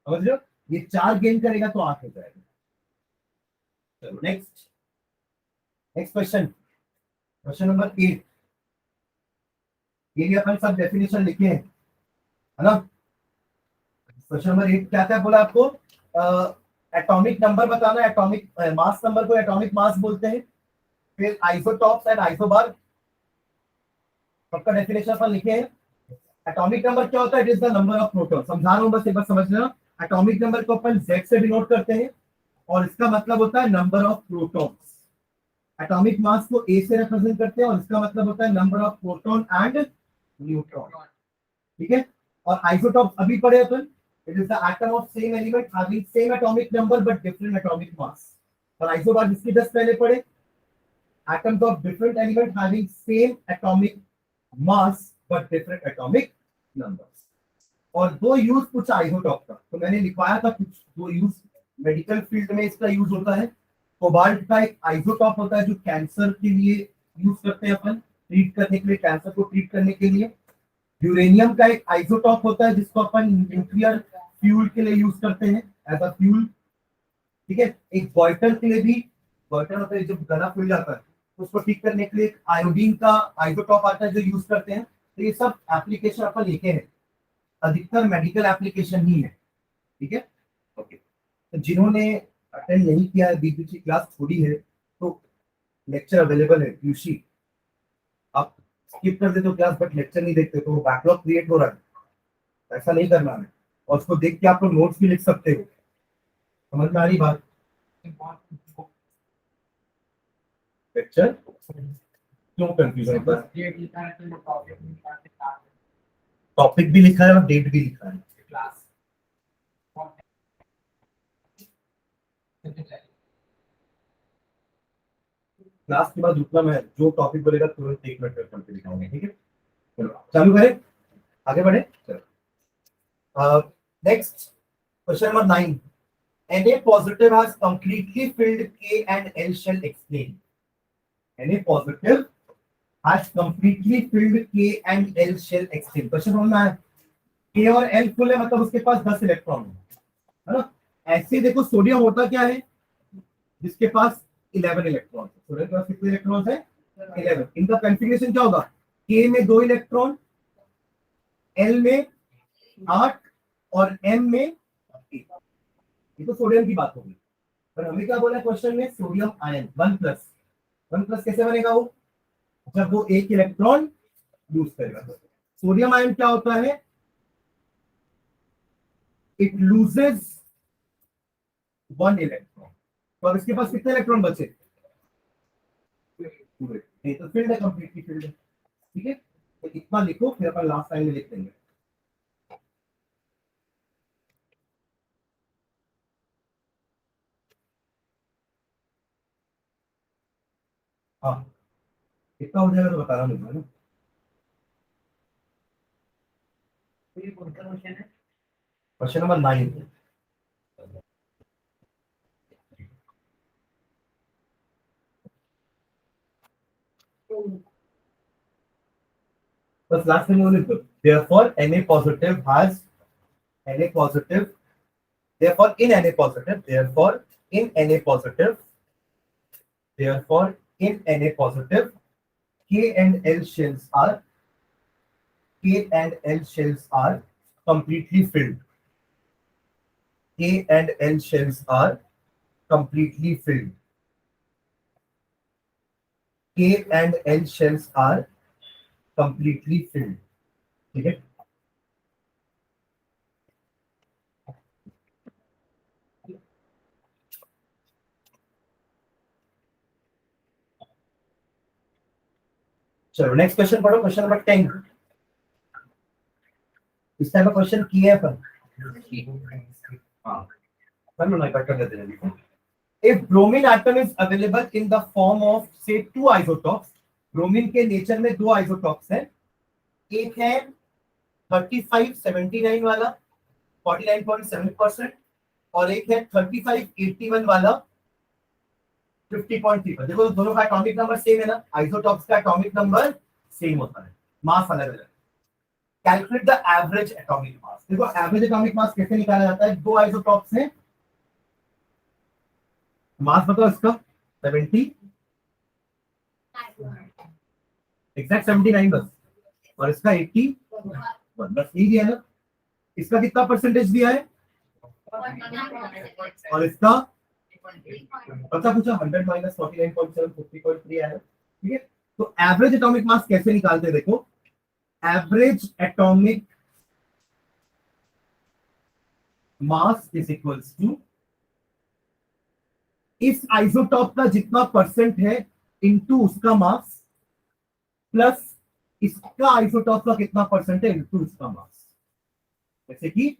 समझ लो, ये 4 गेन करेगा तो 8 हो जाएगा। चलो नेक्स्ट क्वेश्चन, क्वेश्चन नंबर 8, ये भी अपन सब डेफिनेशन लिखे हैं, है ना। क्वेश्चन नंबर 8 क्या क्या बोला आपको, एटॉमिक नंबर बताना, एटॉमिक मास नंबर को एटॉमिक मास बोलते हैं, फिर आइसोटॉप्स एंड आइसोबार, सबका डेफिनेशन अपन लिखे हैं। एटॉमिक नंबर क्या होता है? It is the number of proton, समझा रहा हूं बस एक बार समझ लेना। एटॉमिक नंबर को अपन Z से डिनोट करते हैं और इसका मतलब होता है number of protons. Atomic mass को A से रिप्रेजेंट करते हैं और इसका मतलब होता है number of proton and neutron, ठीक है। और आइसोटॉप अभी पढ़े अपन, it is the atom of same element having same atomic number but different atomic mass. और आइसोबार जिसकी जस्ट पहले पढ़े, atoms of different element having same atomic mass but different atomic numbers. और दो यूज कुछ आइसोटॉप का, तो मैंने लिखवाया था कुछ दो यूज, मेडिकल फील्ड में इसका यूज होता है। कोबाल्ट का एक आइसोटॉप होता है जो कैंसर के लिए यूज करते हैं अपन, ट्रीट करने के लिए, कैंसर को ट्रीट करने के लिए। यूरेनियम का एक आइसोटॉप होता है जिसको अपन न्यूक्लियर फ्यूल के लिए यूज करते हैं एज अ फ्यूल, ठीक है। एक गॉइटर के लिए भी, गॉइटर होता है जब गला फूल जाता है तो उसको ठीक करने के लिए एक आयोडीन का आइसोटॉप आता है जो यूज करते हैं। तो ये सब एप्लीकेशन अपन लिखे हैं, अधिकतर मेडिकल एप्लीकेशन ही है, ठीक है। ओके, तो जिन्होंने अटेंड नहीं किया है, बीच की क्लास छोड़ी है, तो लेक्चर अवेलेबल है यूशी, आप स्किप कर देते हो क्लास बट लेक्चर नहीं देखते तो बैकलॉग क्रिएट हो रहा है, ऐसा नहीं करना है। और उसको देख के आप लोग नोट्स भी लिख सकते हो, समझ में आ रही बात। लेक्चर क्यों कंफ्यूजन होता है? टॉपिक भी लिखा है और डेट भी लिखा है। क्लास के बाद रुकना, मैं जो टॉपिक बोलेगा तुरंत 1 मिनट करके दिखाऊंगा, ठीक है। चलो चालू करें, आगे बढ़े। चलो next question number 9, Na positive has completely filled K and L shell, explain. Na positive has completely filled K and L shell, explain। Question समझ है, K और L फुल है मतलब उसके पास 10 इलेक्ट्रॉन है ना। ऐसे देखो सोडियम होता क्या है जिसके पास 11 इलेक्ट्रॉन, सोडियम के पास कितने इलेक्ट्रॉन है? 11। इनका कॉन्फ़िगरेशन क्या होगा? K में 2 इलेक्ट्रॉन, L में 8 और M में 1। ये तो सोडियम की बात होगी, पर हमें क्या बोला क्वेश्चन में, सोडियम आयन 1+। 1+ कैसे बनेगा वो, जब वो एक इलेक्ट्रॉन यूज करेगा। सोडियम आयन क्या होता है, इट लूजेस 1 इलेक्ट्रॉन। तो अब इसके पास कितने इलेक्ट्रॉन बचे, पूरे। नहीं तो फील्ड है, कंप्लीटली फील्ड है। ठीक है, तो इतना लिखो, फिर अपन लास्ट टाइम में लिख देंगे। हाँ, कितना हो जाएगा तो बता रहा मुझे ना। ये कौन सा क्वेश्चन है? Question number 9। बस लास्ट में वो लिख दो, therefore Na positive has Na positive, therefore in Na positive, therefore in Na positive, therefore in Na positive, K and L shells are completely filled. K and L shells are completely filled. K and L shells are completely filled. ठीक है, चलो next question पढ़ो, question number 10। इस time का question किया है अपन। हाँ, कर लो ना, इकट्ठा कर देना। If bromine atom is available in the form of say 2 isotopes, bromine के नेचर में 2 आइसोटॉप्स हैं, एक है 3579 वाला 49.7% और एक है 3581 वाला 50.3%। देखो दोनों का एटॉमिक नंबर सेम है ना, आइसोटॉप्स का एटॉमिक नंबर सेम होता है, मास अलग अलग। कैलकुलेट द एवरेज एटॉमिक मास। देखो एवरेज एटॉमिक मास कैसे निकाला जाता है, 2 आइसोटॉप्स हैं, मास बताओ इसका 70, एग्जैक्ट 79 बस, और इसका 80 बस, यही दिया है ना। इसका कितना परसेंटेज दिया है, और इसका पता पूछा 100 माइनस 49.7 50.3 आया। ठीक है, तो एवरेज एटॉमिक मास कैसे निकालते हैं, देखो average atomic mass is equals to इस आइसोटॉप का जितना परसेंट है इनटू उसका मास प्लस इसका आइसोटॉप का कितना परसेंट है इनटू उसका मास। जैसे कि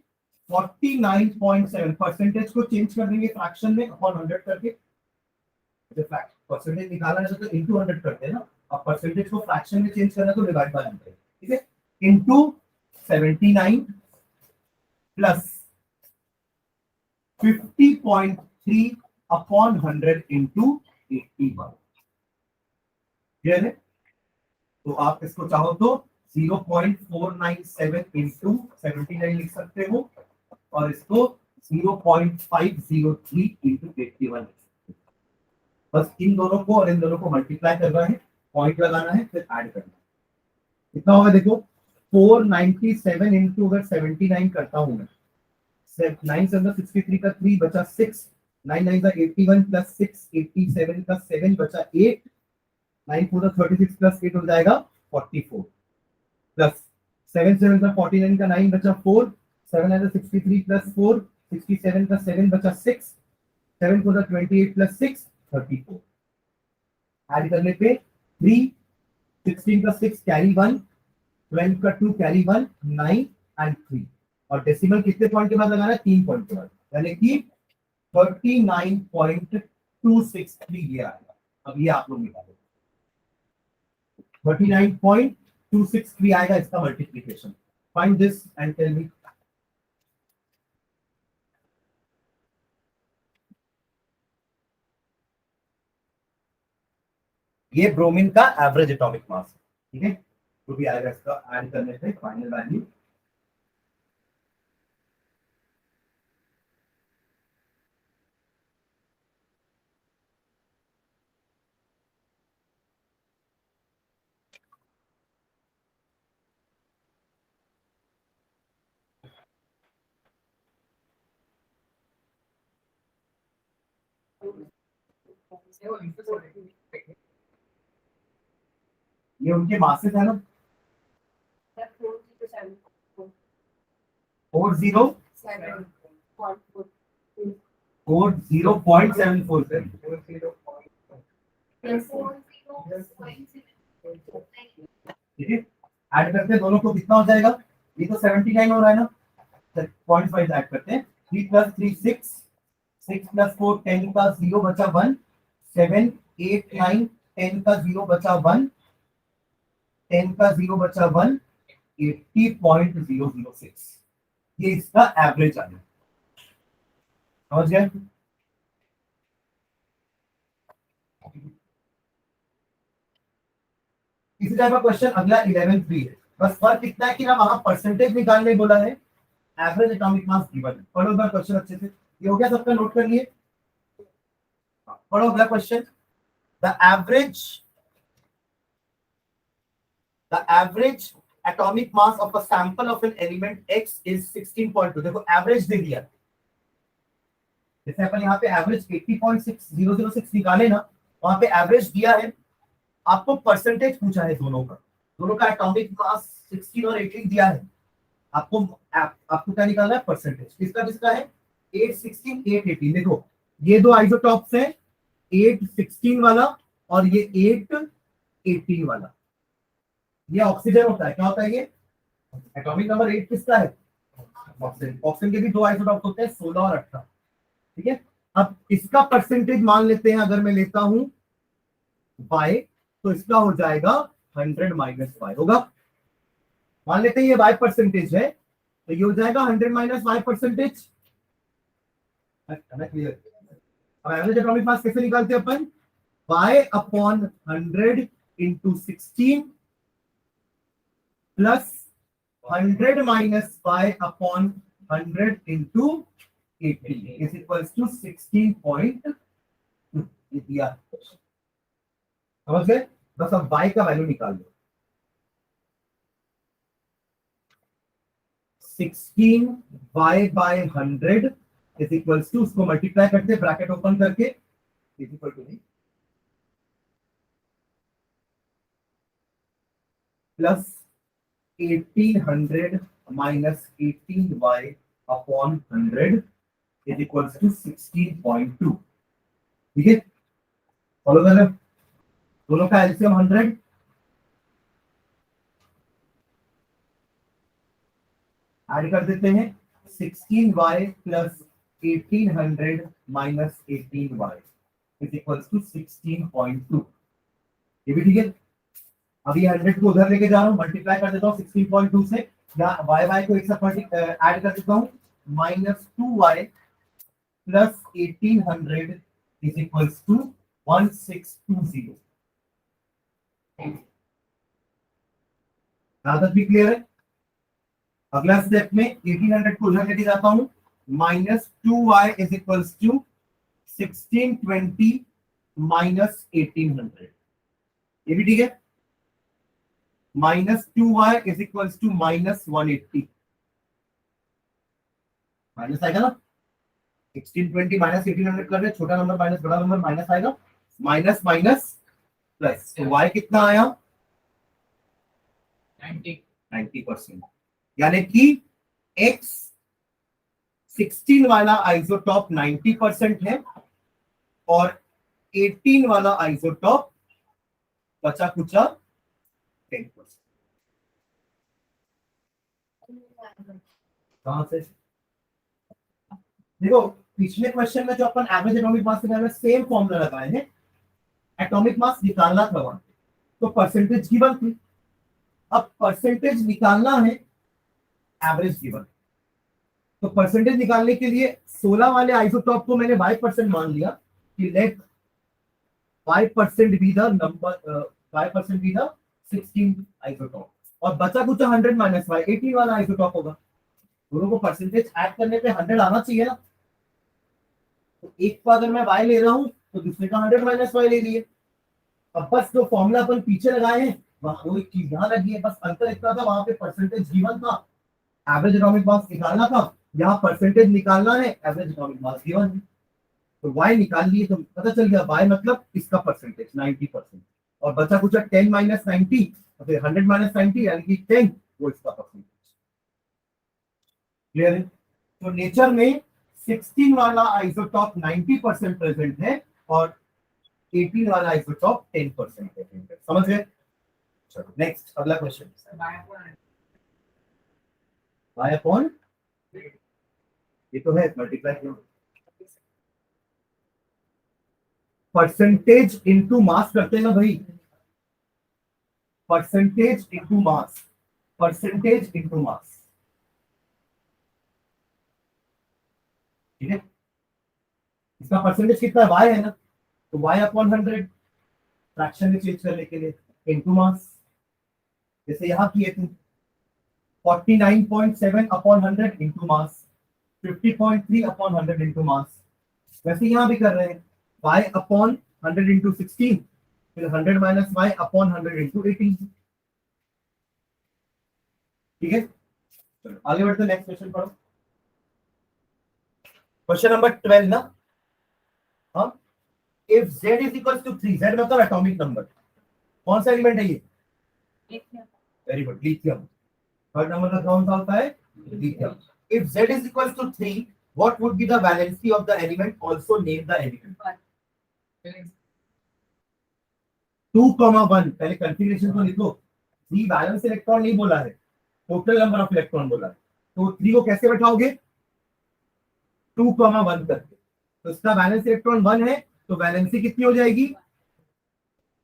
49.7 परसेंटेज को चेंज कर देंगे फ्रैक्शन में अपॉन 100 करके, परसेंटेज निकालना है तो इनटू 100 करते हैं ना, अब परसेंटेज को फ्रैक्शन में चेंज करना तो डिवाइड बाय 100। ठीक है, into 79 plus 50.3 upon 100 into 81। Clear है, तो आप इसको चाहो तो 0.497 इंटू 79 लिख सकते हो और इसको 0.503 इंटू 81। बस इन दोनों को और इन दोनों को मल्टीप्लाई करना है, पॉइंट लगाना है, फिर ऐड करना है। कितना होगा देखो, 497 इंटू अगर 79 करता हूं मैं, 9 से 63 का 3 बचा 6, 9 9 का 81 प्लस 6 87 का 7 बचा 8, 9 4 36 प्लस 8 हो जाएगा 44 प्लस 7 7 का 49 का 9 बचा 4, 7 9 63 प्लस 4 67 का 7 बचा 6, 7 4 28 प्लस 6 34। ऐड करने पे 3, 16 का 6 कैरी 1, 12 का 2 कैरी 1, 9 एंड 3। और डेसिमल कितने पॉइंट के बाद लगाना है, 3 पॉइंट के बाद, यानी कि 39.263 ये आएगा। अब ये आप लोग निकालो, 39.263 आएगा इसका multiplication. Find this and tell me. ये ब्रोमीन का एवरेज एटॉमिक मास है। ठीक है, जो भी आएगा इसका ऐड करने से फाइनल वैल्यू। ये उनके मासेस है ना, 40.74 ठीक है। ऐड करते हैं दोनों को, कितना हो जाएगा, ये तो 79 हो रहा है ना, 0.5 ऐड करते हैं, 3 + 3 6, 6 + 4 10 का 0 बचा 1, 7 8 9 10 का 0 बचा 1, 10 का 0 बचा 1, 80.006, ये इसका एवरेज आ गया। समझ गए? इसी टाइप का क्वेश्चन अगला 11th भी है, बस फर्क इतना है कि ना वहां परसेंटेज निकालने बोला है, एवरेज एटॉमिक मास गिवन है। पढ़ो अगला क्वेश्चन अच्छे से, ये हो गया सबका, नोट कर लिए। पढ़ो अगला question, the average atomic mass of a sample of an element x is 16.2। देखो एवरेज दे दिया, जैसे अपन यहाँ पे एवरेज 80.6006 निकाले ना, वहां पे एवरेज दिया है, आपको परसेंटेज पूछा है दोनों का एटॉमिक मास 16 और 18 दिया है, आपको क्या निकालना है, परसेंटेज। किसका किसका है, 8 16 8 18। देखो ये दो आइसोटॉप्स हैं, 8 16 वाला और ये 8 18 वाला, ये ऑक्सीजन होता है, क्या होता है ये, एटॉमिक नंबर 8 किसका है, ऑक्सीजन। ऑक्सीजन के भी दो आइसोटॉप्स होते हैं, 16 और 18, ठीक है। अब इसका परसेंटेज मान लेते हैं, अगर मैं लेता हूं y, तो इसका हो जाएगा 100 - y होगा। मान लेते हैं ये y परसेंटेज है, तो ये हो जाएगा 100 - y परसेंटेज। क्लियर? अब एवरेज एटॉमिक मास कैसे निकालते हैं अपन, y/100 × 16 plus 100 - y/100 × 80 is equals to 16.2 दिया। समझ गए? बस अब y का वैल्यू निकाल दो, 16y/100 इज इक्वल्स टू, उसको मल्टीप्लाई करते, ब्रैकेट ओपन करके, is equal to plus 1800 minus 18y/100 is equals to 16.2। ठीक है, फॉलो कर रहे हो? दोनों का एलसीएम 100, ऐड कर देते हैं, 16y plus 1800 minus 18y is equals to 16.2। ये भी ठीक है। अभी 100 को उधर लेके जा रहा हूँ, मल्टीप्लाई कर देता हूँ 16.2 से, या y को एक साथ ऐड कर देता हूँ, -2y plus 1800 is equals to 1620। आदत भी क्लियर है? अगला स्टेप में 1800 को उधर लेके जाता हूं, -2y is equals to 1620 minus 1800। ये भी ठीक है। -2y is equals to -180, minus आएगा ना, 1620 माइनस 1800 कर रहे, छोटा नंबर माइनस बड़ा नंबर, माइनस आएगा, माइनस माइनस प्लस, तो y कितना आया, 90%। यानी कि x 16 वाला आइसोटॉप 90% है और 18 वाला आइसोटॉप बचा कुचा 10%। कहां से? देखो पिछले क्वेश्चन में जो अपन एवरेज एटॉमिक मास के सेम फॉर्मूला लगाए हैं, एटॉमिक मास निकालना था वहां, तो परसेंटेज गिवन थी, अब परसेंटेज निकालना है, एवरेज गिवन। तो परसेंटेज निकालने के लिए 16 वाले आइसोटॉप को मैंने y% मान लिया कि let y% be the number, y% be the 16 isotope, और बचा कुछ 100 माइनस y 18 वाला आइसोटॉप होगा। दोनों को परसेंटेज ऐड करने पे 100 आना चाहिए ना, तो एक को अगर मैं y ले रहा हूं तो दूसरे का 100 माइनस y ले लिए। अब बस जो फॉर्मूला अपन पीछे लगाए हैं वहां वो एक चीज यहां लगी है, बस अंतर इतना था, वहां पे परसेंटेज गिवन था, एवरेज एटॉमिक मास निकालना था, यहाँ परसेंटेज निकालना है, एवरेज एटॉमिक मास गिवन है। तो y निकाल लिए तो पता चल गया y मतलब इसका परसेंटेज 90%, और बचा कुछ 10 माइनस 90 और फिर 100 माइनस 90 यानी कि 10, वो इसका परसेंटेज। क्लियर है? तो नेचर में 16 वाला आइसोटॉप 90% प्रेजेंट है और 18 वाला आइसोटॉप 10% प्रेजेंट है। समझ गए? चलो नेक्स्ट, अगला क्वेश्चन। y अपॉन, ये तो है मल्टीप्लाई, परसेंटेज इनटू मास करते हैं ना भाई, percentage into mass, percentage into mass. ठीक है, इसका परसेंटेज कितना है, y है ना, तो y अपॉन 100 फ्रैक्शन में चेंज करने के लिए इनटू मास। जैसे यहां किए थे 49.7 upon 100 into mass, 50.3 upon 100 into mass. वैसे यहां भी कर रहे हैं y अपॉन 100 इनटू 16, फिर 100 माइनस y अपॉन 100 इनटू 18। ठीक है, चलो आगे बढ़ते हैं, नेक्स्ट क्वेश्चन पढ़ो। क्वेश्चन नंबर 12 ना, हाँ, if z is equal to 3, z मतलब एटॉमिक नंबर, कौन सा एलिमेंट है ये? Very good, lithium. Third number का कौन सा होता है? Lithium. If z is equal to 3, what would be the valency of the element? Also name the element. 2,1, पहले कंफिगरेशन तो लिखो। 3 वैलेंस इलेक्ट्रॉन नहीं बोला है, टोटल नंबर ऑफ इलेक्ट्रॉन बोला है। तो 3 को कैसे बैठाओगे? 2,1 करके। तो इसका वैलेंस इलेक्ट्रॉन 1 है, तो वैलेंसी कितनी हो जाएगी?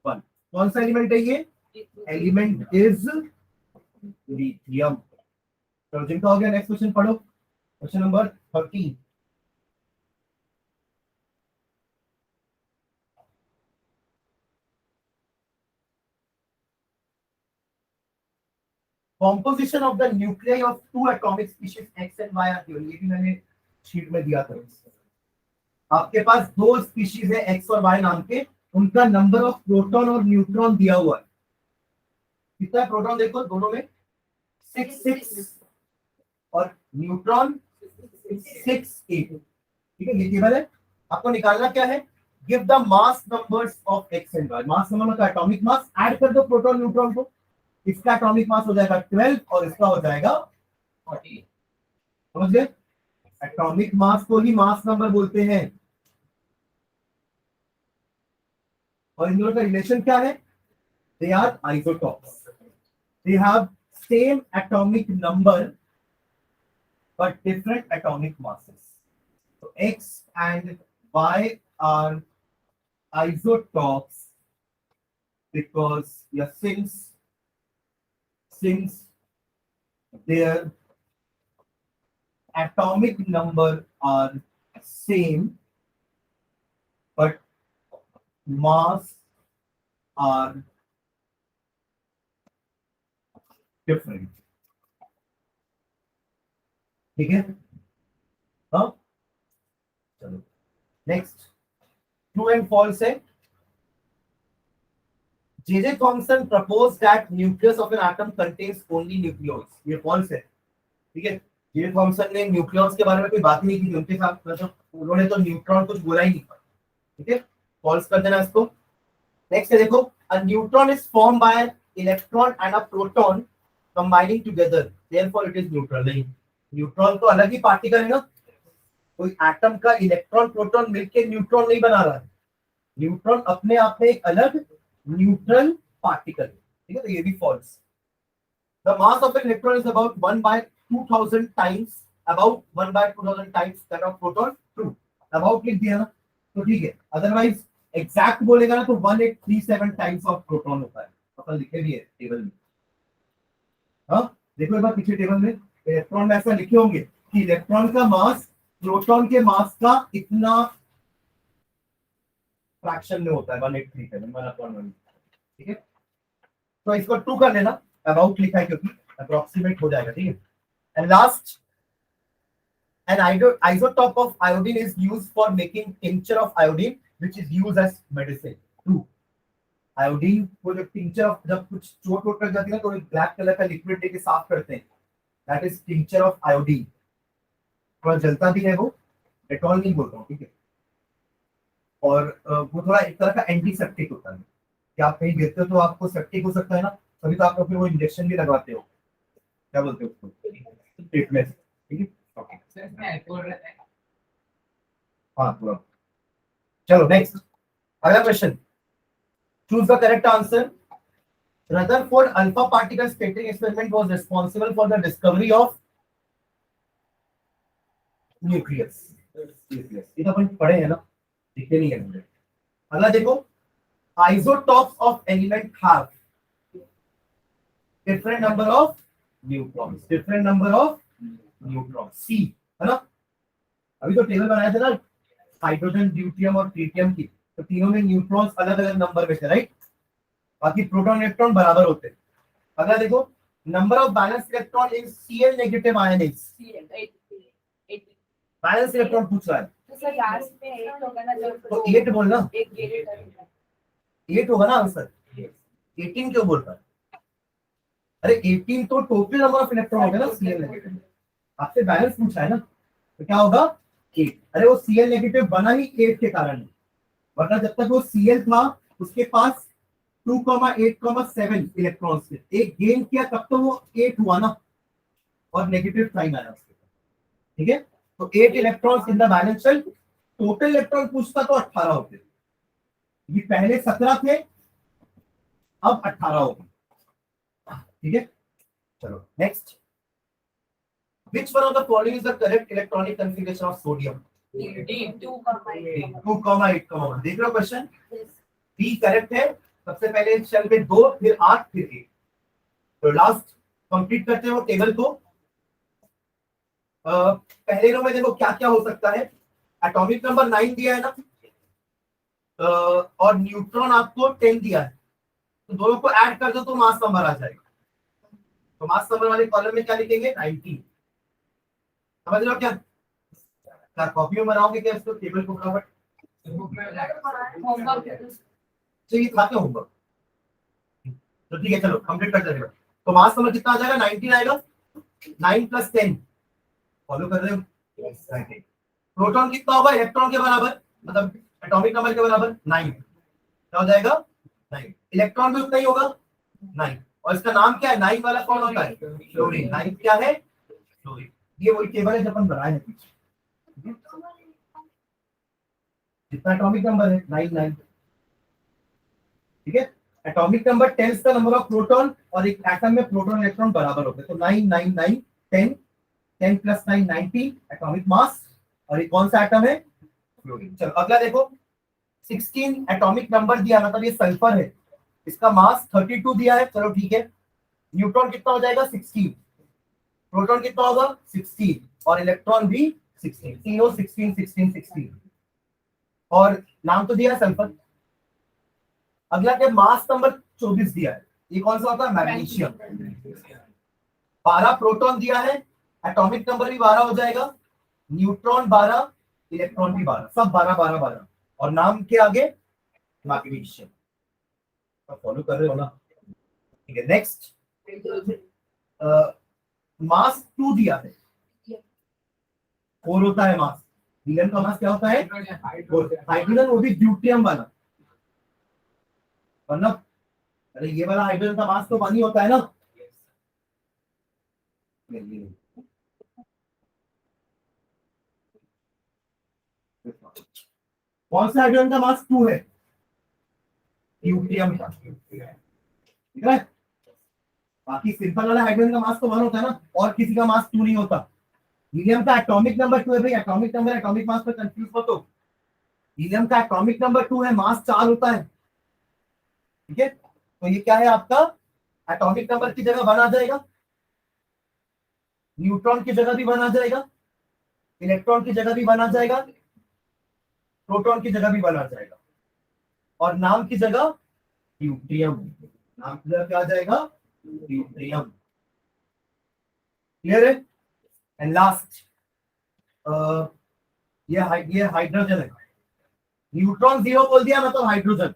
1। कौन सा एलिमेंट है ये? Element is lithium. तो जिनका हो गया, नेक्स्ट क्वेश्चन पढ़ो, question number 13। Composition of the nuclei of two atomic species X and Y are given। ये भी मैंने शीट में दिया था। आपके पास दो स्पीशीज है X और Y नाम के, उनका नंबर ऑफ प्रोटॉन और न्यूट्रॉन दिया हुआ है। कितना है प्रोटॉन देखो दोनों में? 6 और न्यूट्रॉन 6 8। ठीक है, ये टेबल है। आपको निकालना क्या है? Give the mass numbers of X and Y। Mass number मतलब एटॉमिक मास, ऐड कर दो प्रोटॉन न्यूट्रॉन को। इसका एटॉमिक मास हो जाएगा 12 और इसका हो जाएगा 40। समझ गए? एटॉमिक मास को ही मास नंबर बोलते हैं। और इन दोनों का रिलेशन क्या है? They are isotopes, they have same atomic number but different atomic masses. So X and Y are isotopes because since their atomic number are same but mass are different. ठीक है, हाँ चलो नेक्स्ट। ट्रू एंड फॉल्स है। J Thomson propose that nucleus of an atom contains only nucleus. ये false है। ठीक है, J Thomson ने न्यूक्लियस के बारे में कोई बात नहीं की थी उनके साथ, मतलब उन्होंने तो न्यूट्रॉन कुछ बोला ही नहीं। ठीक है, फॉल्स कर देना इसको। नेक्स्ट है देखो, a neutron is form by electron and a proton combining together, therefore it is neutral. नहीं, न्यूट्रॉन तो अलग ही पार्टिकल है ना, कोई एटम का इलेक्ट्रॉन प्रोटॉन मिलकर न्यूट्रॉन नहीं बना रहा है। न्यूट्रॉन अपने आप में एक अलग न्यूट्रल पार्टिकल है। ठीक है, तो ये भी false. The mass of an electron is about 1/2000 times, about 1/2000 times that of proton. True, about लिख दिया ना तो ठीक है, अदरवाइज एग्जैक्ट बोलेगा ना तो 1837 टाइम्स ऑफ प्रोटॉन होता है। अपन लिखे भी है टेबल में। हाँ देखो एक बार पीछे टेबल में इलेक्ट्रॉन में ऐसा लिखे होंगे कि इलेक्ट्रॉन का मास प्रोटॉन के मास का इतना फ्रैक्शन में होता है, 1837 1/1। ठीक है, तो इसको 2 कर लेना, अबाउट लिखा है क्योंकि अप्रोक्सीमेट हो जाएगा। ठीक है, and last, an isotope of iodine is used for making tincture of iodine which is used as medicine. True, iodine को जब टिंचर ऑफ, जब कुछ चोट वोट लग जाती है तो एक ब्लैक कलर का लिक्विड लेके साफ करते हैं, that is tincture of iodine. थोड़ा जलता भी है वो, डेटॉल नहीं बोलता हूँ। ठीक है, और वो थोड़ा एक तरह का एंटीसेप्टिक होता है कि आप कहीं गिरते हो तो आपको सेप्टिक हो सकता है ना, तभी तो आप फिर वो इंजेक्शन भी लगवाते हो, क्या बोलते हो उसको, ट्रीटमेंट, ठीक है। ओके, सर मैं बोल रहा था हाँ पूरा। चलो नेक्स्ट, अगला question, choose the correct answer. Rutherford alpha particle scattering experiment was responsible for the discovery of nucleus. ये तो अपन पढ़े हैं ना, दिखे नहीं है मुझे। अगला देखो, isotopes of element have different number of neutrons, different number of neutrons, C है ना। अभी तो टेबल बनाया था ना हाइड्रोजन, ड्यूटियम और ट्रिटियम की, तो तीनों में न्यूट्रॉन्स अलग अलग नंबर में थे, राइट। बाकी प्रोटॉन इलेक्ट्रॉन बराबर होते हैं। अगला देखो, number of balance electron in Cl negative ion is, balance electron पूछ रहा है तो सर लास्ट में 8 होगा ना, जब तो 8 बोलना, एक गेटेड है। 8 होगा ना आंसर। 18 क्यों बोल रहा है? अरे 18 तो टोटल नंबर ऑफ इलेक्ट्रॉन हो गया ना Cl नेगेटिव, आपसे बैलेंस पूछा है ना, तो क्या होगा 8। अरे वो Cl नेगेटिव बना ही 8 के कारण है, वरना जब तक वो Cl था उसके पास 2,8,7 इलेक्ट्रॉन्स थे, एक गेन किया तब तो वो 8 हुआ ना, और नेगेटिव साइन आया उसके, ठीक है। तो 8 electrons in the valence shell, total electron पूछता तो 18 होते, ये पहले 17 थे अब 18 हो गए, ठीक है। चलो next, which one of the following is the correct electronic configuration of sodium? D 2,8 2,8,1। देख रहे हो क्वेश्चन, डी करेक्ट है। सबसे पहले शेल में 2, फिर 8, फिर 1। तो लास्ट कंप्लीट करते हैं वो टेबल को। पहले रो में देखो क्या क्या हो सकता है, एटॉमिक नंबर 9 दिया है ना, और न्यूट्रॉन आपको 10 दिया है, तो दोनों को ऐड कर दो तो मास नंबर आ जाएगा। तो मास नंबर वाले कॉलम में क्या लिखेंगे 19, समझ रहे हो क्या? क्या कॉपी में बनाओगे क्या इसको, टेबल को फटाफट? होमवर्क चाहिए था क्या होगा, तो ठीक है चलो कंप्लीट करते हैं। तो मास नंबर कितना आ जाएगा 19 आएगा, 9 + 10, फॉलो कर रहे हो? प्रोटॉन कितना होगा इलेक्ट्रॉन के बराबर, मतलब एटॉमिक नंबर के बराबर 9, क्या हो जाएगा 9। इलेक्ट्रॉन भी उतना ही होगा 9, और इसका नाम क्या है, 9 वाला कौन होता है, फ्लोरीन। 9 क्या है, फ्लोरीन। ये वही टेबल है जो अपन बनाए हैं, जितना एटॉमिक नंबर है 9 9, ठीक है। एटॉमिक नंबर 10 का नंबर ऑफ प्रोटॉन, और एक एटम में प्रोटॉन इलेक्ट्रॉन बराबर होते हैं, तो 9 9 9 10, 10 + 9 19 एटॉमिक मास, और ये कौन सा एटम है, फ्लोरीन। चलो अगला देखो, 16 एटॉमिक नंबर दिया, मतलब ये सल्फर है, इसका मास 32 दिया है, चलो ठीक है। न्यूट्रॉन कितना हो जाएगा 16, प्रोटॉन कितना होगा 16, और इलेक्ट्रॉन भी 16, तीनों 16 16 16, और नाम तो दिया है सल्फर। अगला क्या, मास नंबर 24 दिया है, ये कौन सा होता है, मैग्नीशियम। 12 प्रोटॉन दिया है, एटॉमिक नंबर भी 12 हो जाएगा, न्यूट्रॉन 12, इलेक्ट्रॉन भी 12, सब 12 12 12, और नाम के आगे मैग्नीशियम। फॉलो कर रहे हो ना, ठीक है। नेक्स्ट, मास 2 दिया है, 4 होता है मास, हीलियम का मास क्या होता है, हाइड्रोजन, वो भी ड्यूटियम वाला, वरना अरे ये वाला हाइड्रोजन का मास तो 1 ही होता है ना। कौन सा हाइड्रोजन का मास 2 है, ड्यूटियम का, ठीक है। बाकी सिंपल वाला हाइड्रोजन का मास तो 1 होता है ना, और किसी का मास 2 नहीं होता। हीलियम का एटॉमिक नंबर 2 है भाई, एटॉमिक नंबर एटॉमिक मास पर कंफ्यूज मत हो। हीलियम का एटॉमिक नंबर 2 है, मास 4 होता है, ठीक है। तो ये क्या है आपका, एटॉमिक नंबर की जगह 1 आ जाएगा, न्यूट्रॉन की जगह भी 1 आ जाएगा, इलेक्ट्रॉन की जगह भी 1 आ जाएगा, प्रोटॉन की जगह भी 1 आ जाएगा, और नाम की जगह ड्यूटियम, नाम की जगह क्या आ जाएगा, ड्यूटियम। क्लियर है? एंड लास्ट, ये हाइड्रोजन है, न्यूट्रॉन 0 बोल दिया मतलब हाइड्रोजन,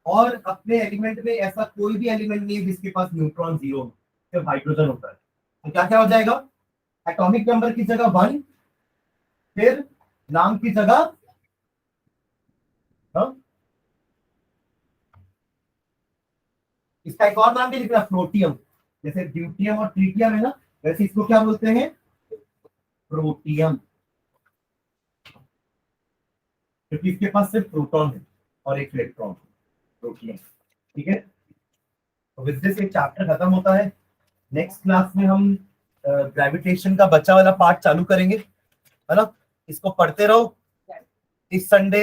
और अपने एलिमेंट में ऐसा कोई भी एलिमेंट नहीं है जिसके पास न्यूट्रॉन 0, सिर्फ हाइड्रोजन होता है। तो क्या क्या हो जाएगा, एटॉमिक नंबर की जगह 1, फिर नाम की जगह हाँ, इसका एक और नाम भी लिखना, प्रोटियम। जैसे ड्यूटियम और ट्रीटियम है ना, वैसे इसको क्या बोलते हैं, प्रोटियम, क्योंकि इसके पास सिर्फ प्रोटॉन है और एक इलेक्ट्रॉन, प्रोटियम। ठीक है, तो विद दिस एक चैप्टर खत्म होता है। नेक्स्ट क्लास में हम ग्रेविटेशन का बचा वाला पार्ट चालू करेंगे, है ना। इसको पढ़ते रहो। इस संडे